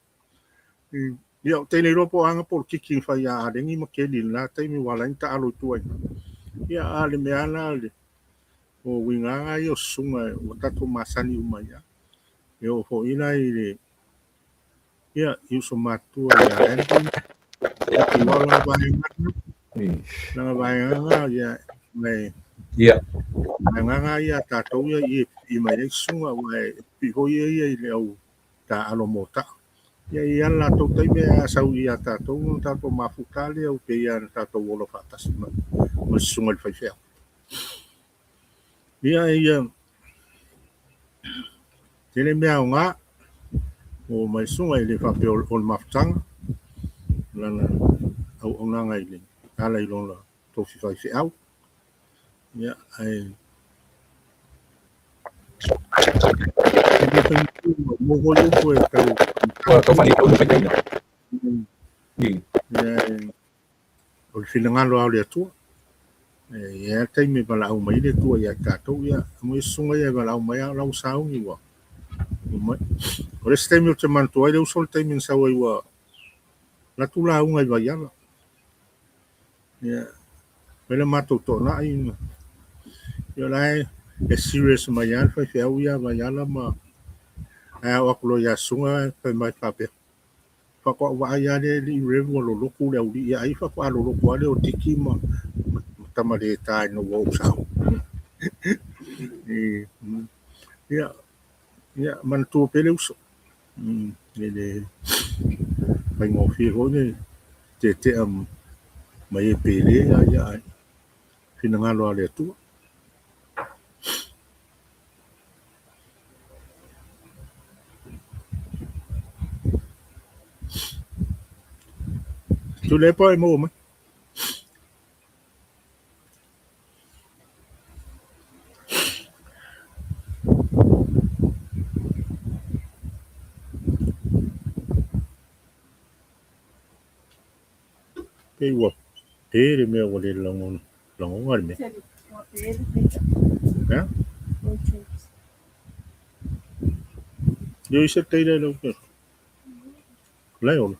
yo tenero po anga por kicking fa ya Lenny makelin la time wala inta alo tu ya ale me ana o winga yo sunga watato masani umaya yo ho ina ile ia iso matua ia ending wala vai ia mai ia nga ia tatou ia i mai sunga wai piho ia le au ta alo mota ia la to tai me sau ia tatou tatou mafutale au pe ia tatou wolo fatas ma sunga le faifea ia tele me nga o mai sunga i le whape o le mafutanga lana au nanga i le ala i lona tofi whai au ia ai moho i upo e tau whai o le whaitaina o le whilangalo au le atua ia taimi wala au mai le tua ia tātou ia mo i sunga ia wala au mai au lau saungi wa o le stemi o te mantua i le usol taimi sa wai wa la tula unga i vaiala ia wele matou tona ai ia lai e serious mai al fai feu ia vaiala ma ai o akulo ia sunga fai mai pape fa ko wa ia le li revo lo loku le uli ia ai fa ko lo loku ale o tiki ma tamale tai no wo sa ia man tu pele uso ele vai mo fi hone te am mai pele ia fina ngalo ale tu tu le poi mo ma pe wo pere me wo le longo ngal me ya yo ise te le lo que leo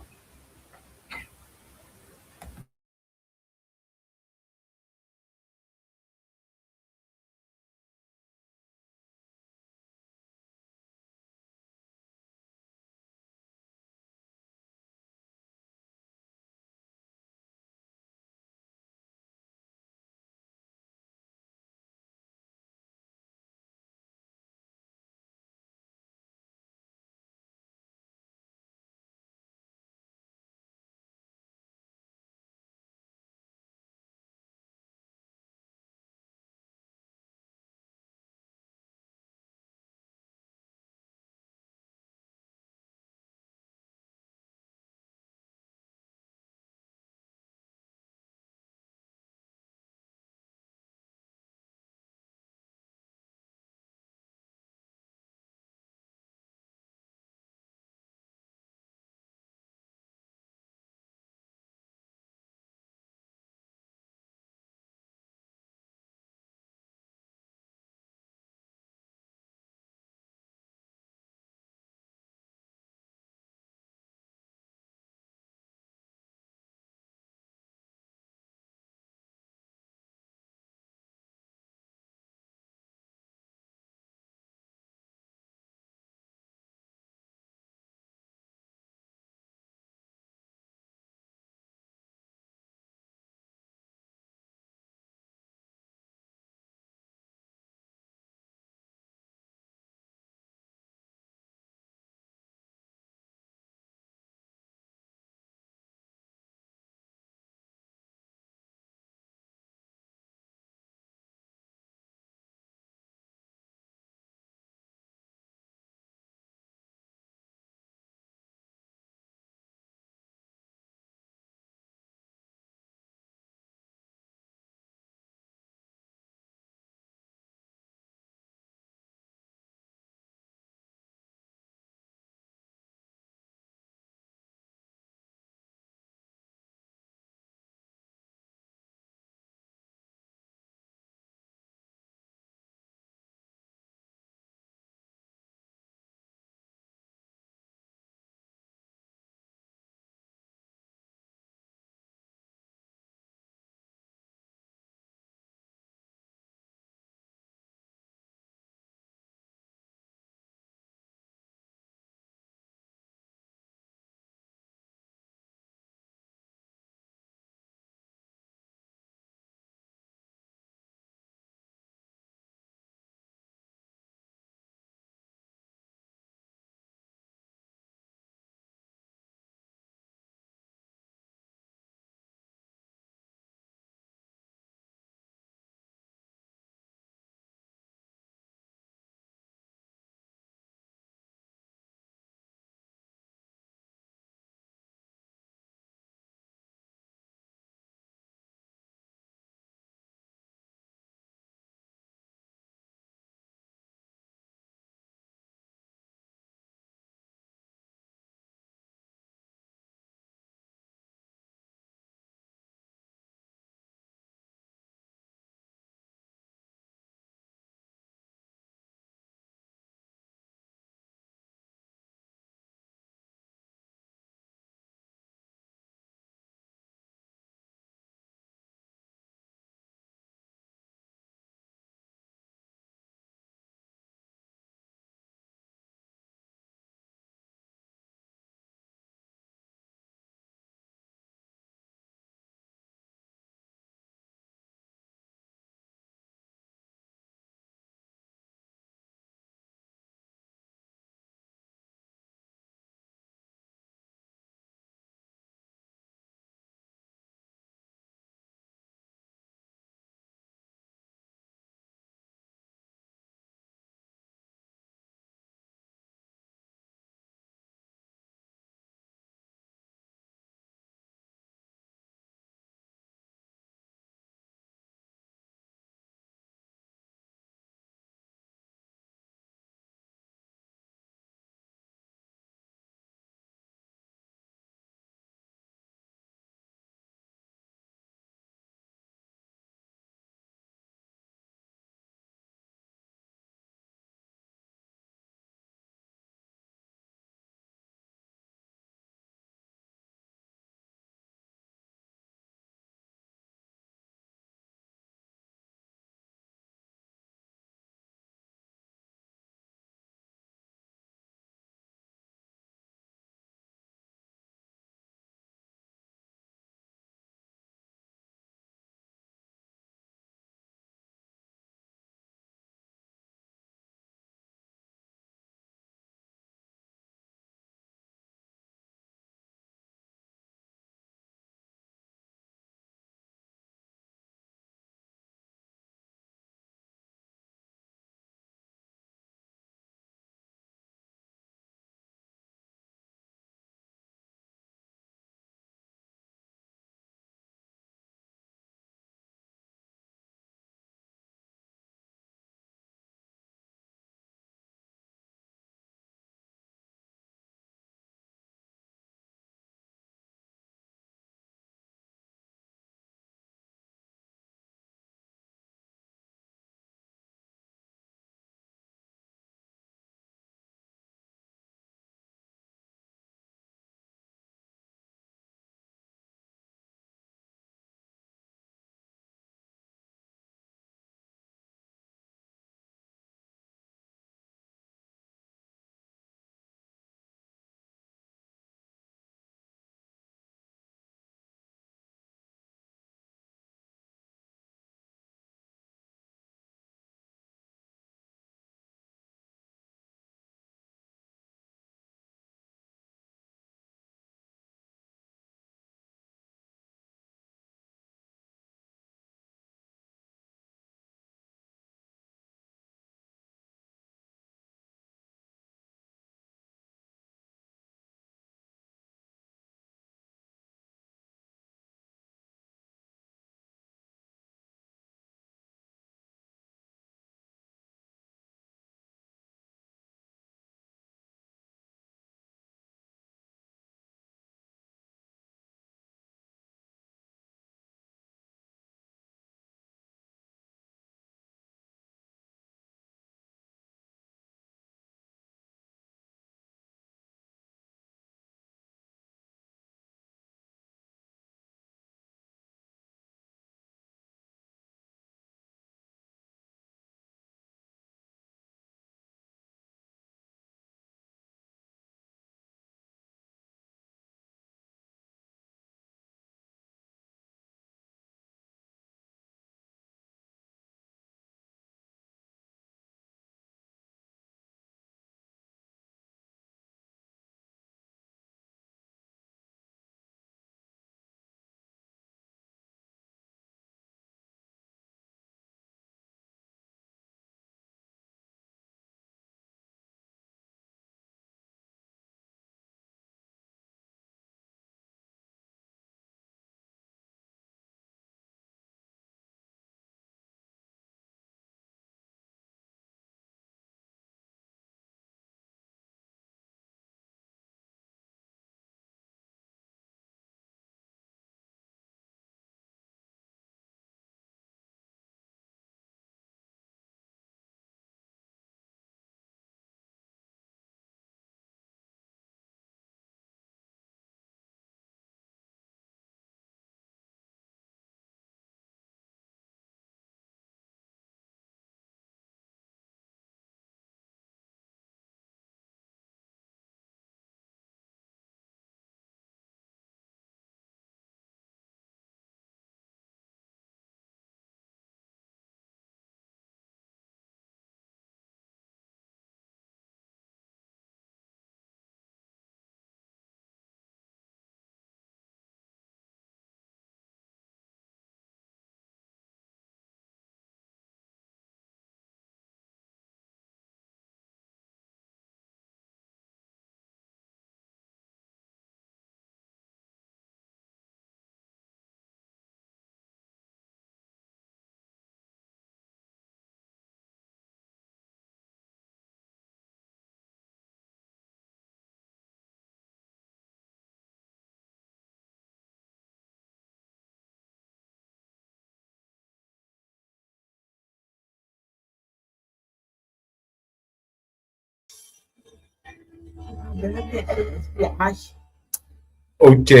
o te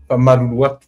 pamalulu atu